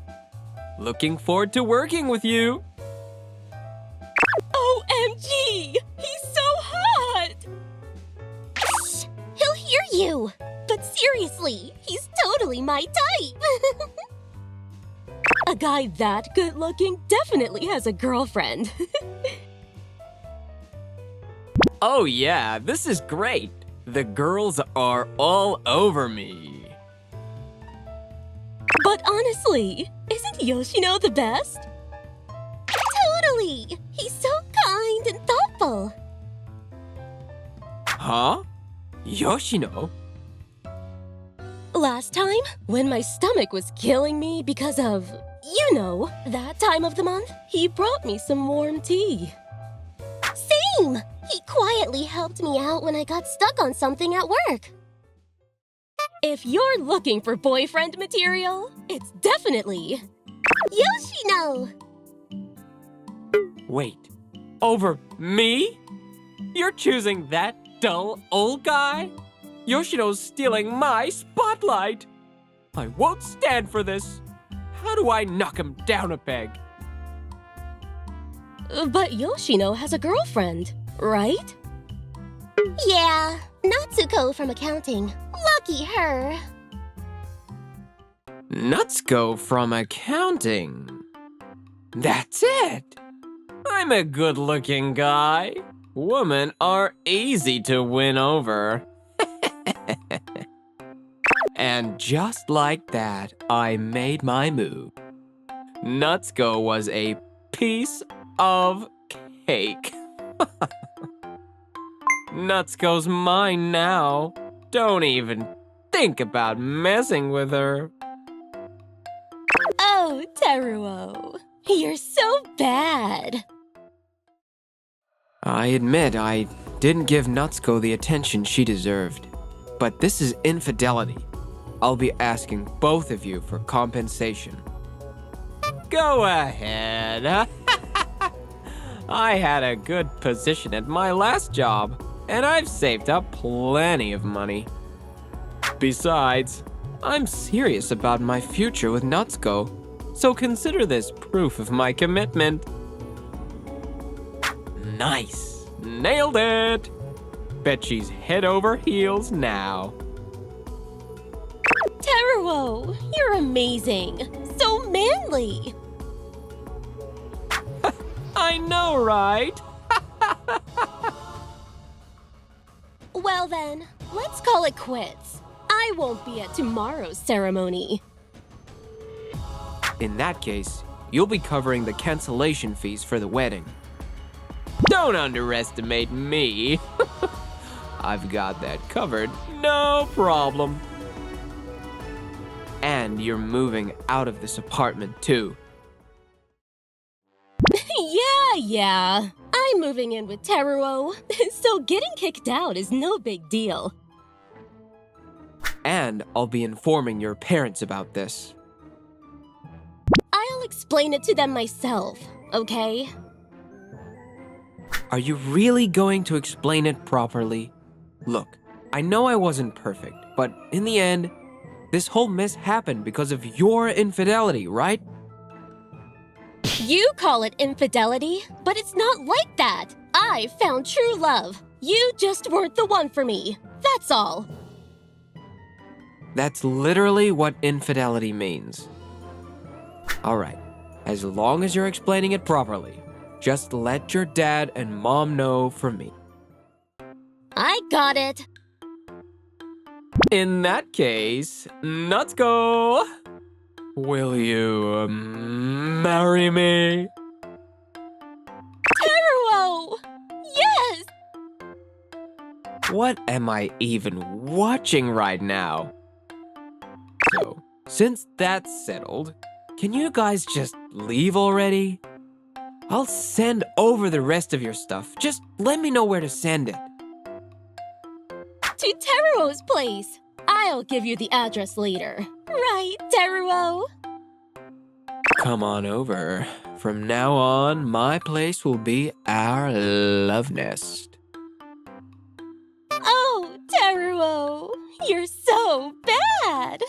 Looking forward to working with you. OMG! He's so hot! Shh! He'll hear you! But seriously, he's totally my type! A guy that good-looking definitely has a girlfriend. Oh yeah, this is great. The girls are all over me. But honestly, isn't Yoshino the best? Totally! He's so kind and thoughtful. Huh? Yoshino? Last time, when my stomach was killing me because of, you know, that time of the month, he brought me some warm tea. Same! He quietly helped me out when I got stuck on something at work. If you're looking for boyfriend material, it's definitely Yoshino! Wait, over me? You're choosing that dull old guy? Yoshino's stealing my spotlight. I won't stand for this. How do I knock him down a peg? But Yoshino has a girlfriend, right? Yeah, Natsuko from accounting. Lucky her. Natsuko from accounting. That's it. I'm a good-looking guy. Women are easy to win over. And just like that, I made my move. Nutsko was a piece of cake. Nutsko's mine now. Don't even think about messing with her. Oh, Teruo, you're so bad. I admit I didn't give Nutsko the attention she deserved. But this is infidelity. I'll be asking both of you for compensation. Go ahead. I had a good position at my last job, and I've saved up plenty of money. Besides, I'm serious about my future with Nutsko, so consider this proof of my commitment. Nice! Nailed it! Bet she's head over heels now. Teruo, you're amazing. So manly. I know, right? Well then, let's call it quits. I won't be at tomorrow's ceremony. In that case, you'll be covering the cancellation fees for the wedding. Don't underestimate me. I've got that covered, no problem. And you're moving out of this apartment too. Yeah. I'm moving in with Teruo, so getting kicked out is no big deal. And I'll be informing your parents about this. I'll explain it to them myself, okay? Are you really going to explain it properly? Look, I know I wasn't perfect, but in the end, this whole mess happened because of your infidelity, right? You call it infidelity, but it's not like that. I found true love. You just weren't the one for me. That's all. That's literally what infidelity means. All right, as long as you're explaining it properly, just let your dad and mom know from me. I got it. In that case, let's go. Will you marry me? Teruo! Yes! What am I even watching right now? So, since that's settled, can you guys just leave already? I'll send over the rest of your stuff. Just let me know where to send it. To Teruo's place. I'll give you the address later. Right, Teruo? Come on over. From now on, my place will be our love nest. Oh, Teruo, you're so bad.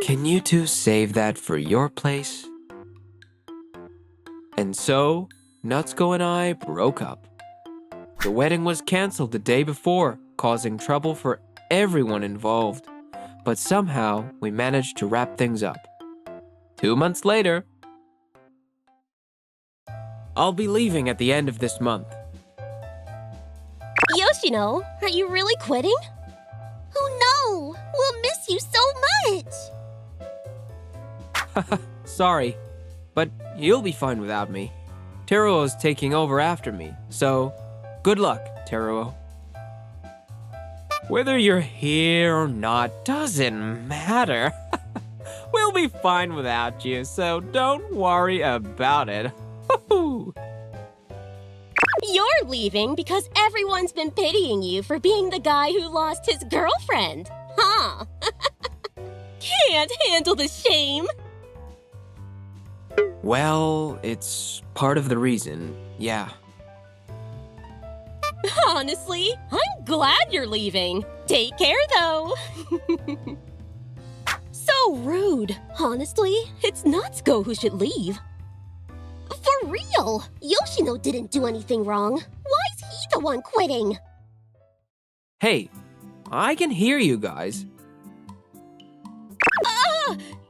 Can you two save that for your place? And so, Nutsko and I broke up. The wedding was canceled the day before, causing trouble for everyone involved. But somehow, we managed to wrap things up. 2 months later, I'll be leaving at the end of this month. Yoshino, are you really quitting? Oh no! We'll miss you so much! Sorry, but you'll be fine without me. Teruo's taking over after me, so good luck, Teruo. Whether you're here or not doesn't matter. We'll be fine without you, so don't worry about it. You're leaving because everyone's been pitying you for being the guy who lost his girlfriend, huh? Can't handle the shame. Well, it's part of the reason, yeah. Honestly, I'm glad you're leaving. Take care, though. So rude. Honestly, it's Natsuko who should leave. For real! Yoshino didn't do anything wrong. Why is he the one quitting? Hey, I can hear you guys.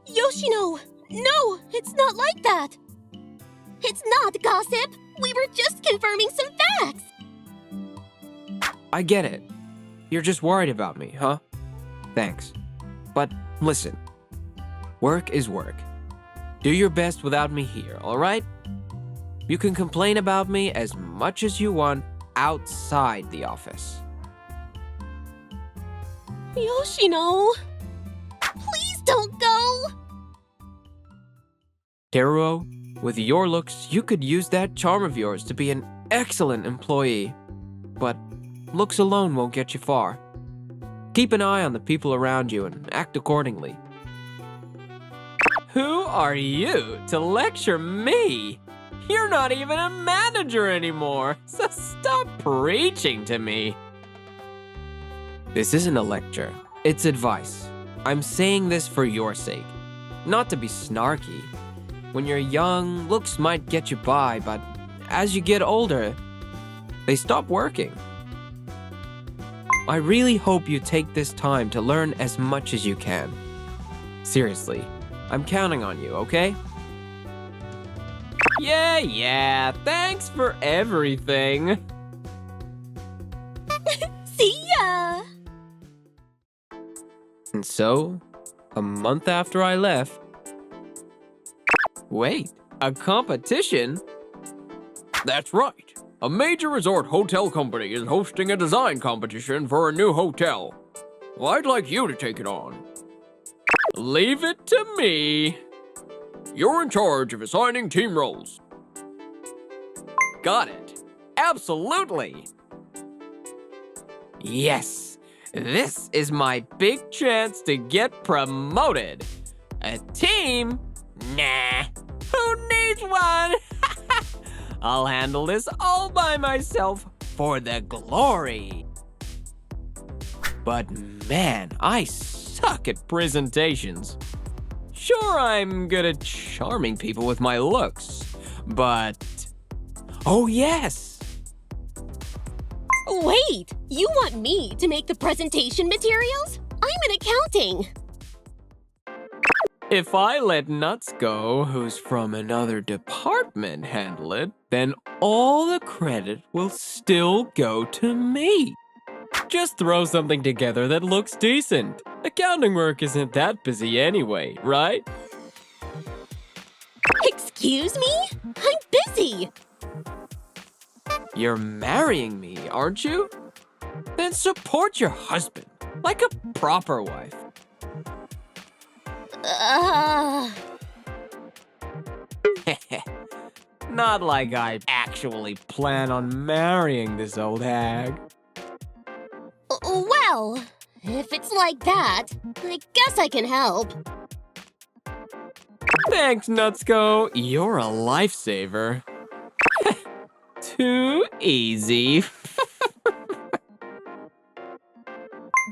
Yoshino, no, it's not like that. It's not gossip. We were just confirming some facts. I get it. You're just worried about me, huh? Thanks. But listen, work is work. Do your best without me here, alright? You can complain about me as much as you want outside the office. Yoshino! Please don't go! Teruo, with your looks, you could use that charm of yours to be an excellent employee. But looks alone won't get you far. Keep an eye on the people around you and act accordingly. Who are you to lecture me? You're not even a manager anymore, so stop preaching to me. This isn't a lecture, it's advice. I'm saying this for your sake, not to be snarky. When you're young, looks might get you by, but as you get older, they stop working. I really hope you take this time to learn as much as you can. Seriously, I'm counting on you, okay? Yeah, thanks for everything. See ya! And so, a month after I left... Wait, a competition? That's right. A major resort hotel company is hosting a design competition for a new hotel. Well, I'd like you to take it on. Leave it to me. You're in charge of assigning team roles. Got it. Absolutely. Yes, this is my big chance to get promoted. A team? Nah, who needs one? I'll handle this all by myself for the glory. But man, I suck at presentations. Sure, I'm good at charming people with my looks, but... Oh yes! Wait! You want me to make the presentation materials? I'm in accounting! If I let Nuts go, who's from another department, handle it, then all the credit will still go to me. Just throw something together that looks decent. Accounting work isn't that busy anyway, right? Excuse me? I'm busy! You're marrying me, aren't you? Then support your husband, like a proper wife. Not like I actually plan on marrying this old hag. Well, if it's like that, I guess I can help. Thanks, Nutsko. You're a lifesaver. Too easy.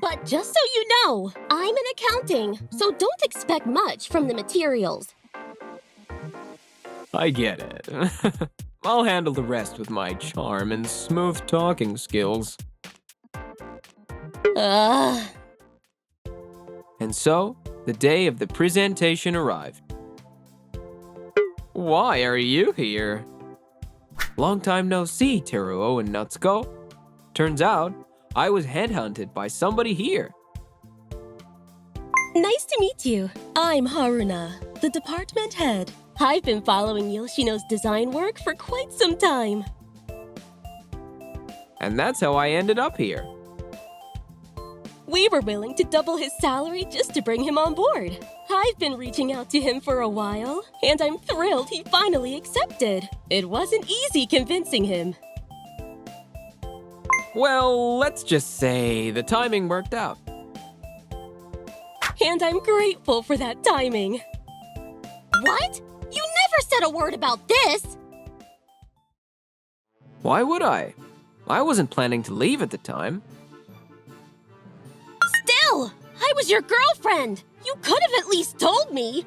But just so you know, I'm in accounting, so don't expect much from the materials. I get it. I'll handle the rest with my charm and smooth talking skills. And so, the day of the presentation arrived. Why are you here? Long time no see, Teruo and Nutsko. Turns out, I was headhunted by somebody here. Nice to meet you. I'm Haruna, the department head. I've been following Yoshino's design work for quite some time. And that's how I ended up here. We were willing to double his salary just to bring him on board. I've been reaching out to him for a while, and I'm thrilled he finally accepted. It wasn't easy convincing him. Well, let's just say the timing worked out. And I'm grateful for that timing. What? You never said a word about this! Why would I? I wasn't planning to leave at the time. Still! I was your girlfriend! You could have at least told me!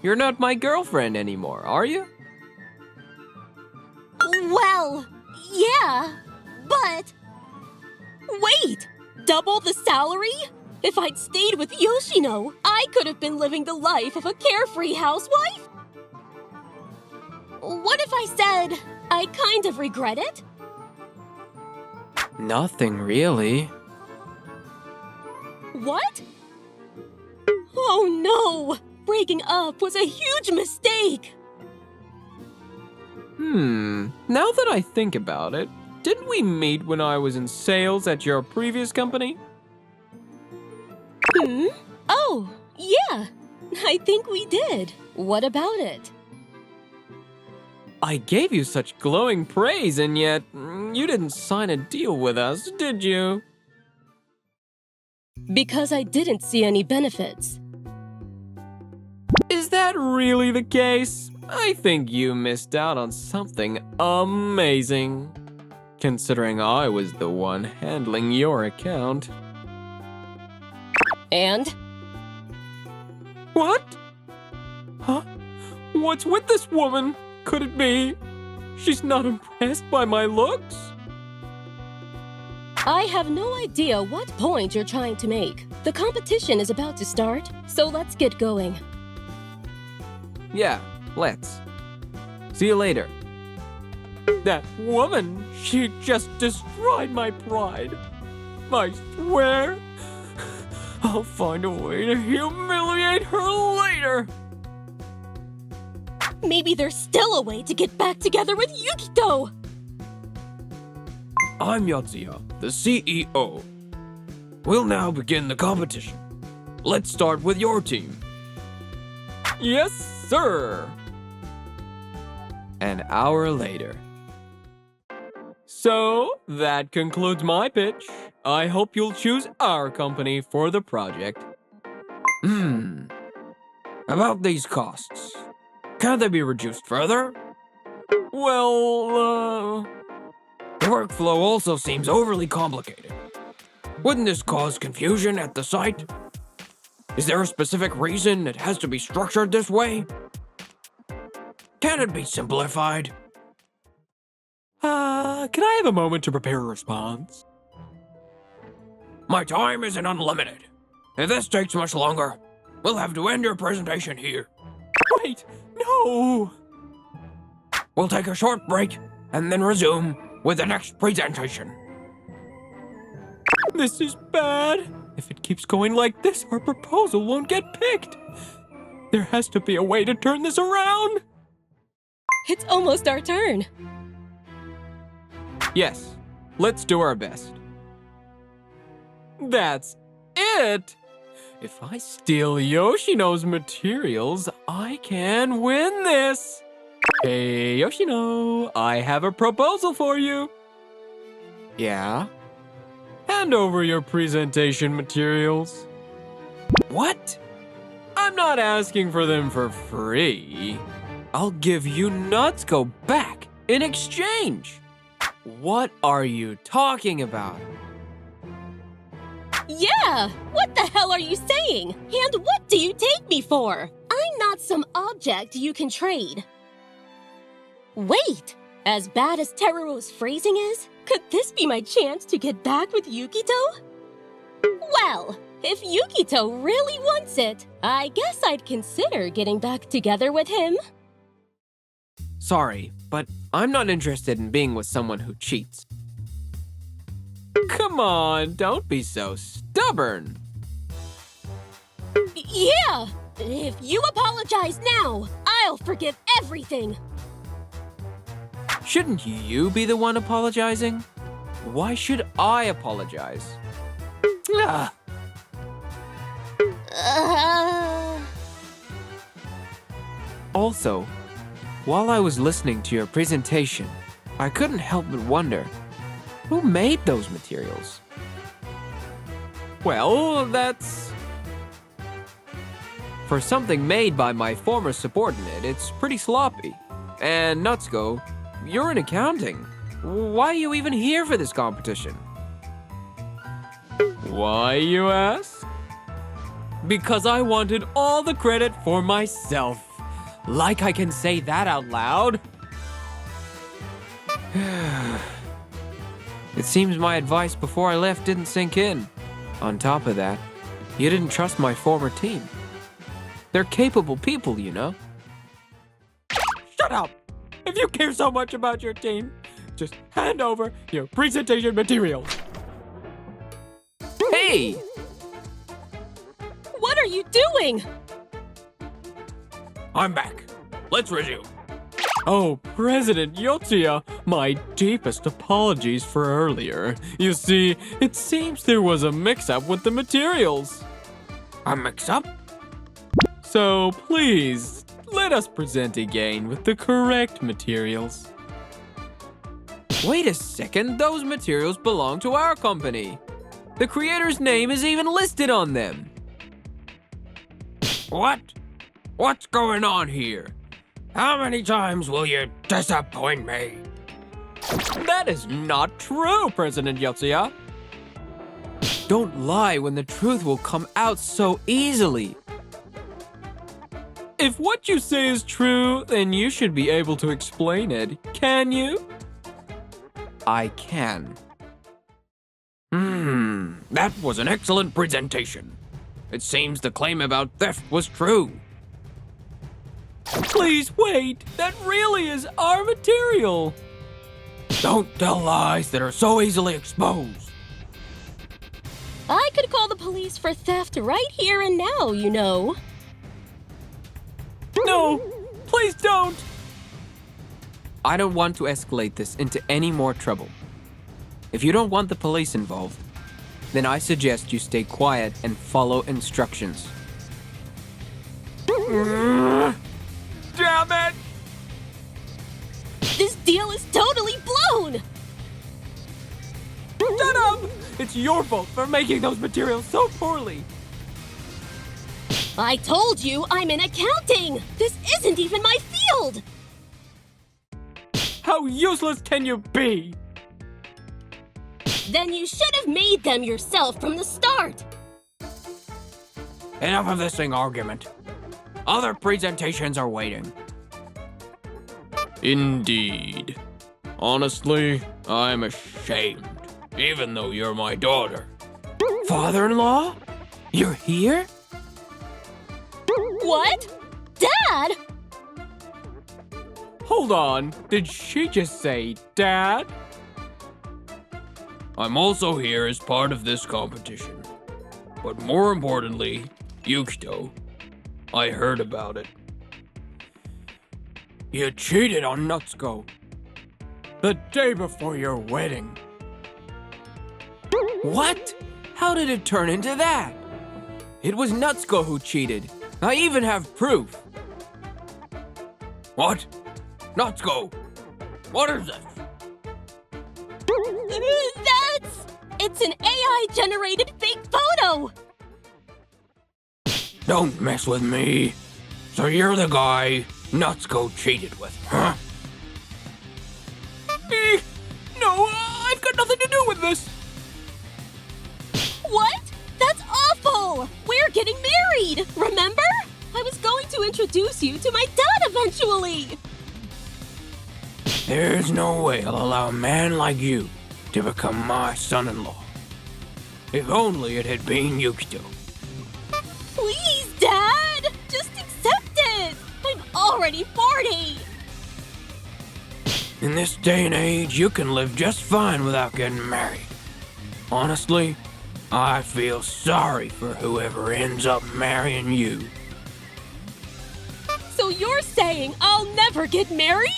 You're not my girlfriend anymore, are you? Well, yeah, but... Wait! Double the salary? If I'd stayed with Yoshino, I could have been living the life of a carefree housewife? What if I said I kind of regret it? Nothing really. What? Oh no! Breaking up was a huge mistake! Now that I think about it, didn't we meet when I was in sales at your previous company? Oh, yeah. I think we did. What about it? I gave you such glowing praise, and yet you didn't sign a deal with us, did you? Because I didn't see any benefits. Is that really the case? I think you missed out on something amazing, considering I was the one handling your account. And? What? Huh? What's with this woman? Could it be she's not impressed by my looks? I have no idea what point you're trying to make. The competition is about to start, so let's get going. Yeah, let's. See you later. That woman, she just destroyed my pride. I swear, I'll find a way to humiliate her later. Maybe there's still a way to get back together with Yukito! I'm Yatsuya, the CEO. We'll now begin the competition. Let's start with your team. Yes, sir. An hour later. So, that concludes my pitch. I hope you'll choose our company for the project. About these costs. Can they be reduced further? Well, The workflow also seems overly complicated. Wouldn't this cause confusion at the site? Is there a specific reason it has to be structured this way? Can it be simplified? can I have a moment to prepare a response? My time isn't unlimited. If this takes much longer, we'll have to end your presentation here. Wait, no! We'll take a short break and then resume with the next presentation. This is bad. If it keeps going like this, our proposal won't get picked. There has to be a way to turn this around. It's almost our turn. Yes, let's do our best. That's it! If I steal Yoshino's materials, I can win this! Hey, Yoshino, I have a proposal for you. Yeah? Hand over your presentation materials. What? I'm not asking for them for free. I'll give you Natsuko back in exchange. What are you talking about? Yeah! What the hell are you saying? And what do you take me for? I'm not some object you can trade. Wait! As bad as Teruo's phrasing is, could this be my chance to get back with Yukito? Well, if Yukito really wants it, I guess I'd consider getting back together with him. Sorry, but I'm not interested in being with someone who cheats. Come on, don't be so stubborn. Yeah! If you apologize now, I'll forgive everything. Shouldn't you be the one apologizing? Why should I apologize? Ah. Also, while I was listening to your presentation, I couldn't help but wonder, who made those materials? Well, that's... For something made by my former subordinate, it's pretty sloppy. And Natsuko, you're in accounting. Why are you even here for this competition? Why, you ask? Because I wanted all the credit for myself. Like I can say that out loud. It seems my advice before I left didn't sink in. On top of that, you didn't trust my former team. They're capable people, you know. Shut up! If you care so much about your team, Just hand over your presentation materials. Hey! What are you doing? I'm back. Let's resume. Oh, President Yotsuya, my deepest apologies for earlier. You see, it seems there was a mix-up with the materials. A mix-up? So, please, let us present again with the correct materials. Wait a second, those materials belong to our company. The creator's name is even listed on them. What? What's going on here? How many times will you disappoint me? That is not true, President Yotsuya. Don't lie when the truth will come out so easily. If what you say is true, then you should be able to explain it, can you? I can. That was an excellent presentation. It seems the claim about theft was true. Please wait, that really is our material. Don't tell lies that are so easily exposed. I could call the police for theft right here and now, you know. No, please don't. I don't want to escalate this into any more trouble. If you don't want the police involved, then I suggest you stay quiet and follow instructions. Damn it! This deal is totally blown! Shut up! It's your fault for making those materials so poorly. I told you I'm in accounting! This isn't even my field! How useless can you be? Then you should have made them yourself from the start! Enough of this argument. Other presentations are waiting. Indeed. Honestly, I'm ashamed, even though you're my daughter. Father-in-law? You're here? What? Dad? Hold on, did she just say Dad? I'm also here as part of this competition. But more importantly, Yukito, I heard about it. You cheated on Natsuko the day before your wedding. What? How did it turn into that? It was Natsuko who cheated. I even have proof. What? Natsuko, what is this? It's an AI-generated fake photo! Don't mess with me. So you're the guy Natsuko cheated with, huh? No, I've got nothing to do with this. What? That's awful! We're getting married, remember? I was going to introduce you to my dad eventually! There's no way I'll allow a man like you to become my son-in-law. If only it had been Yukito. Please, Dad! Just accept it! I'm already 40! In this day and age, you can live just fine without getting married. Honestly, I feel sorry for whoever ends up marrying you. So you're saying I'll never get married?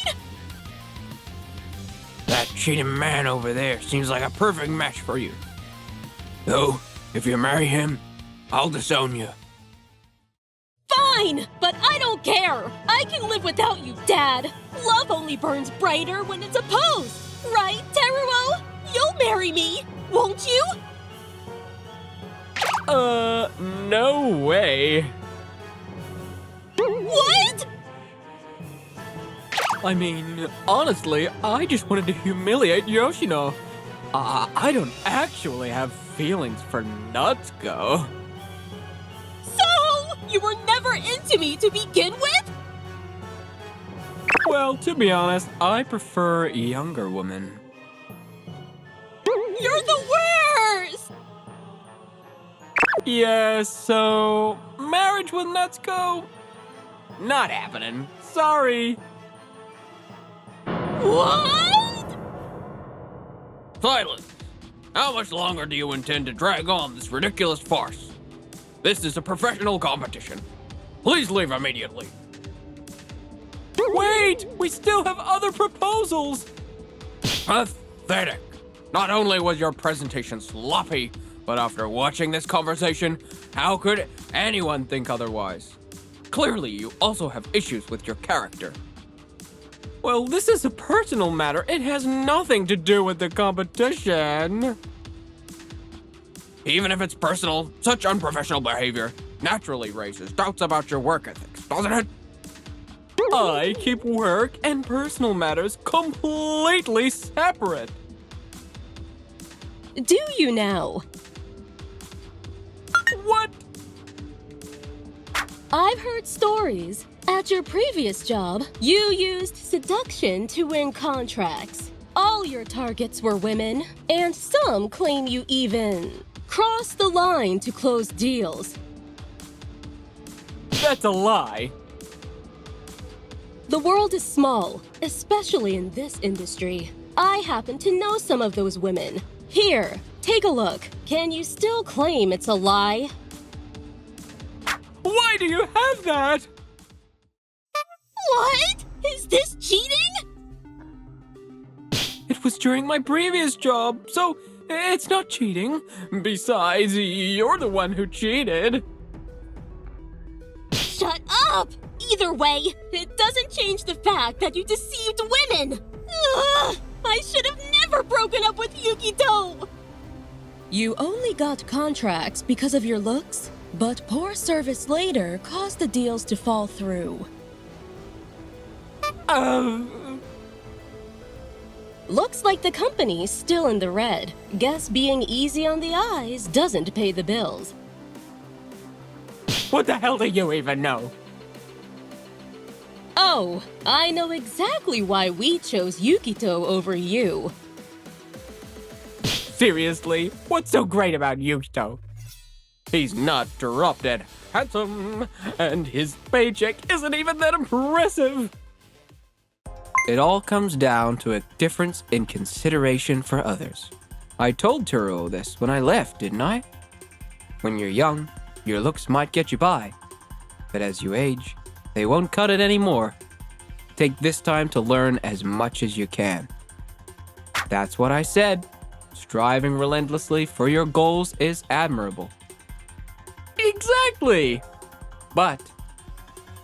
That cheating man over there seems like a perfect match for you. Though, if you marry him, I'll disown you. Fine, but I don't care. I can live without you, Dad. Love only burns brighter when it's opposed. Right, Teruo? You'll marry me, won't you? No way. What? I mean, honestly, I just wanted to humiliate Yoshino. I don't actually have feelings for Natsuko. So, you were never into me to begin with? Well, to be honest, I prefer younger women. You're the worst! Yeah, so marriage with Natsuko? Not happening. Sorry. What? Silence! How much longer do you intend to drag on this ridiculous farce? This is a professional competition. Please leave immediately. Wait! We still have other proposals! Pathetic. Not only was your presentation sloppy, but after watching this conversation, how could anyone think otherwise? Clearly, you also have issues with your character. Well, this is a personal matter. It has nothing to do with the competition. Even if it's personal, such unprofessional behavior naturally raises doubts about your work ethics, doesn't it? I keep work and personal matters completely separate. Do you now? What? I've heard stories. At your previous job, you used seduction to win contracts. All your targets were women, and some claim you even crossed the line to close deals. That's a lie. The world is small, especially in this industry. I happen to know some of those women. Here, take a look. Can you still claim it's a lie? Why do you have that? What? Is this cheating? It was during my previous job, so it's not cheating. Besides, you're the one who cheated. Shut up! Either way, it doesn't change the fact that you deceived women! Ugh, I should have never broken up with Yukito! You only got contracts because of your looks, but poor service later caused the deals to fall through. Looks like the company's still in the red. Guess being easy on the eyes doesn't pay the bills. What the hell do you even know? Oh, I know exactly why we chose Yukito over you. Seriously, what's so great about Yukito? He's not drop-dead handsome, and his paycheck isn't even that impressive. It all comes down to a difference in consideration for others. I told Turo this when I left, didn't I? When you're young, your looks might get you by. But as you age, they won't cut it anymore. Take this time to learn as much as you can. That's what I said. Striving relentlessly for your goals is admirable. Exactly! But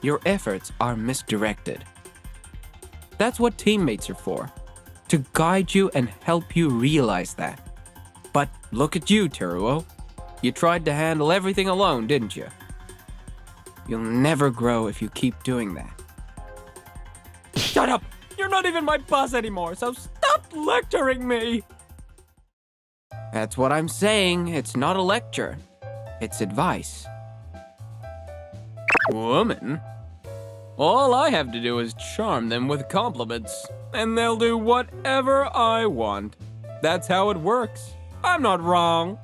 your efforts are misdirected. That's what teammates are for, to guide you and help you realize that. But look at you, Teruo. You tried to handle everything alone, didn't you? You'll never grow if you keep doing that. Shut up! You're not even my boss anymore, so stop lecturing me! That's what I'm saying. It's not a lecture. It's advice. Woman? All I have to do is charm them with compliments, and they'll do whatever I want. That's how it works. I'm not wrong.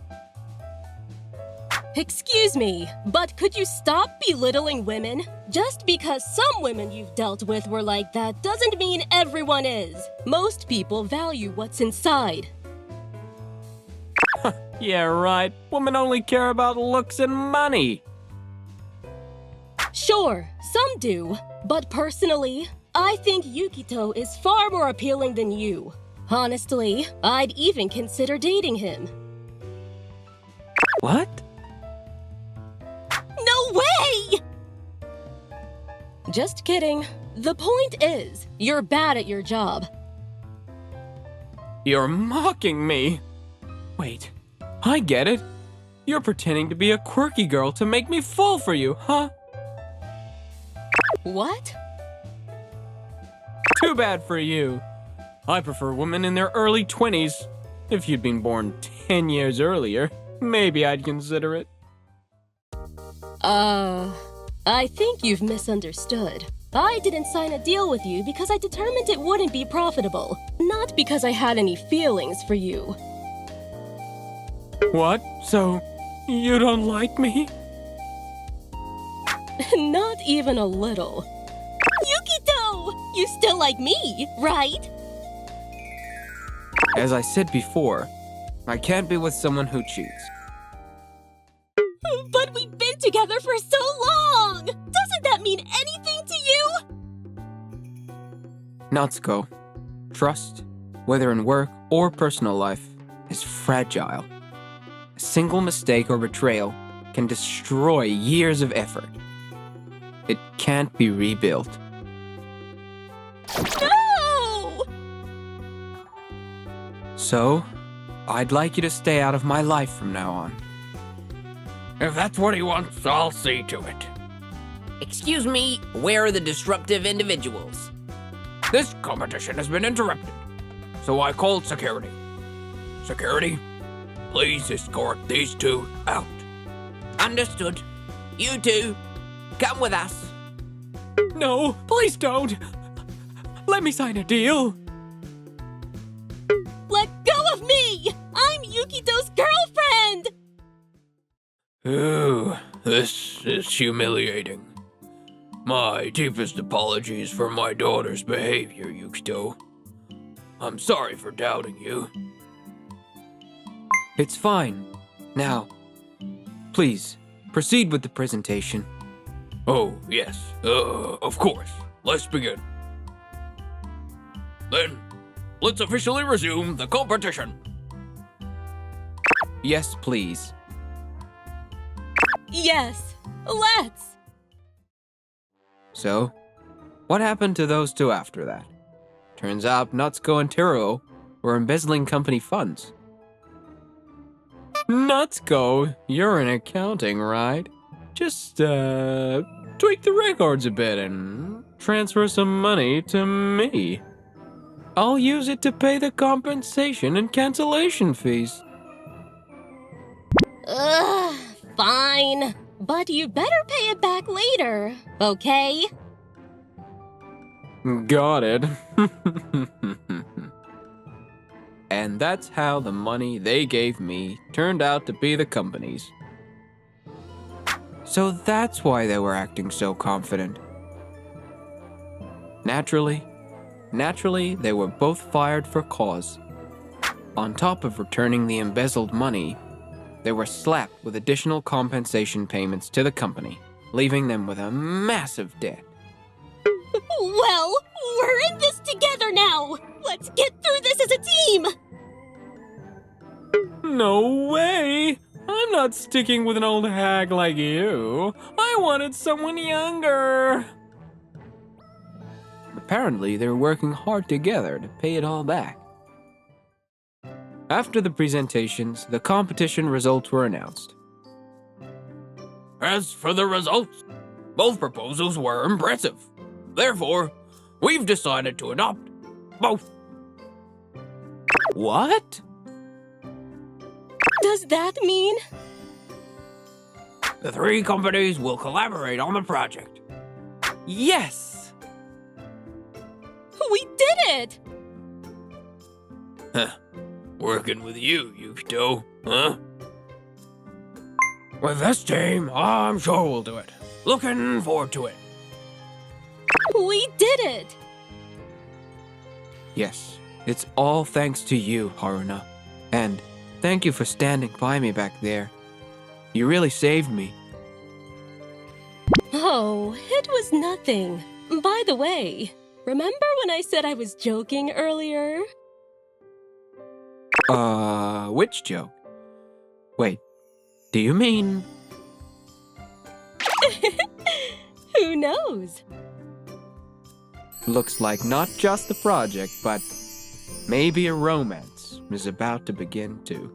Excuse me, but could you stop belittling women? Just because some women you've dealt with were like that doesn't mean everyone is. Most people value what's inside. Yeah, right. Women only care about looks and money. Sure, some do, but personally, I think Yukito is far more appealing than you. Honestly, I'd even consider dating him. What? No way! Just kidding. The point is, you're bad at your job. You're mocking me. Wait, I get it. You're pretending to be a quirky girl to make me fall for you, huh? What? Too bad for you. I prefer women in their early 20s. If you'd been born 10 years earlier, maybe I'd consider it. I think you've misunderstood. I didn't sign a deal with you because I determined it wouldn't be profitable, not because I had any feelings for you. What? So, you don't like me? Not even a little. Yukito! You still like me, right? As I said before, I can't be with someone who cheats. But we've been together for so long! Doesn't that mean anything to you? Natsuko, trust, whether in work or personal life, is fragile. A single mistake or betrayal can destroy years of effort. It can't be rebuilt. No! So, I'd like you to stay out of my life from now on. If that's what he wants, I'll see to it. Excuse me, where are the disruptive individuals? This competition has been interrupted, so I called security. Security, please escort these two out. Understood. You two, come with us. No, please don't. Let me sign a deal. Let go of me! I'm Yukito's girlfriend! Ooh, this is humiliating. My deepest apologies for my daughter's behavior, Yukito. I'm sorry for doubting you. It's fine. Now, please, proceed with the presentation. Oh, yes, of course. Let's begin. Then, let's officially resume the competition. Yes, please. Yes, let's! So, what happened to those two after that? Turns out Natsuko and Teruo were embezzling company funds. Natsuko, you're in accounting, right? Just, tweak the records a bit and transfer some money to me. I'll use it to pay the compensation and cancellation fees. Ugh, fine. But you better pay it back later, okay? Got it. And that's how the money they gave me turned out to be the company's. So that's why they were acting so confident. Naturally, they were both fired for cause. On top of returning the embezzled money, they were slapped with additional compensation payments to the company, leaving them with a massive debt. Well, we're in this together now! Let's get through this as a team! No way! I'm not sticking with an old hag like you. I wanted someone younger. Apparently, they're working hard together to pay it all back. After the presentations, the competition results were announced. As for the results, both proposals were impressive. Therefore, we've decided to adopt both. What? Does that mean? The three companies will collaborate on the project. Yes! We did it! Huh. Working with you, Yukito, huh? With this team, I'm sure we'll do it. Looking forward to it. We did it! Yes, it's all thanks to you, Haruna. And thank you for standing by me back there. You really saved me. Oh, it was nothing. By the way, remember when I said I was joking earlier? Which joke? Wait, do you mean... Who knows? Looks like not just the project, but maybe a romance is about to begin too.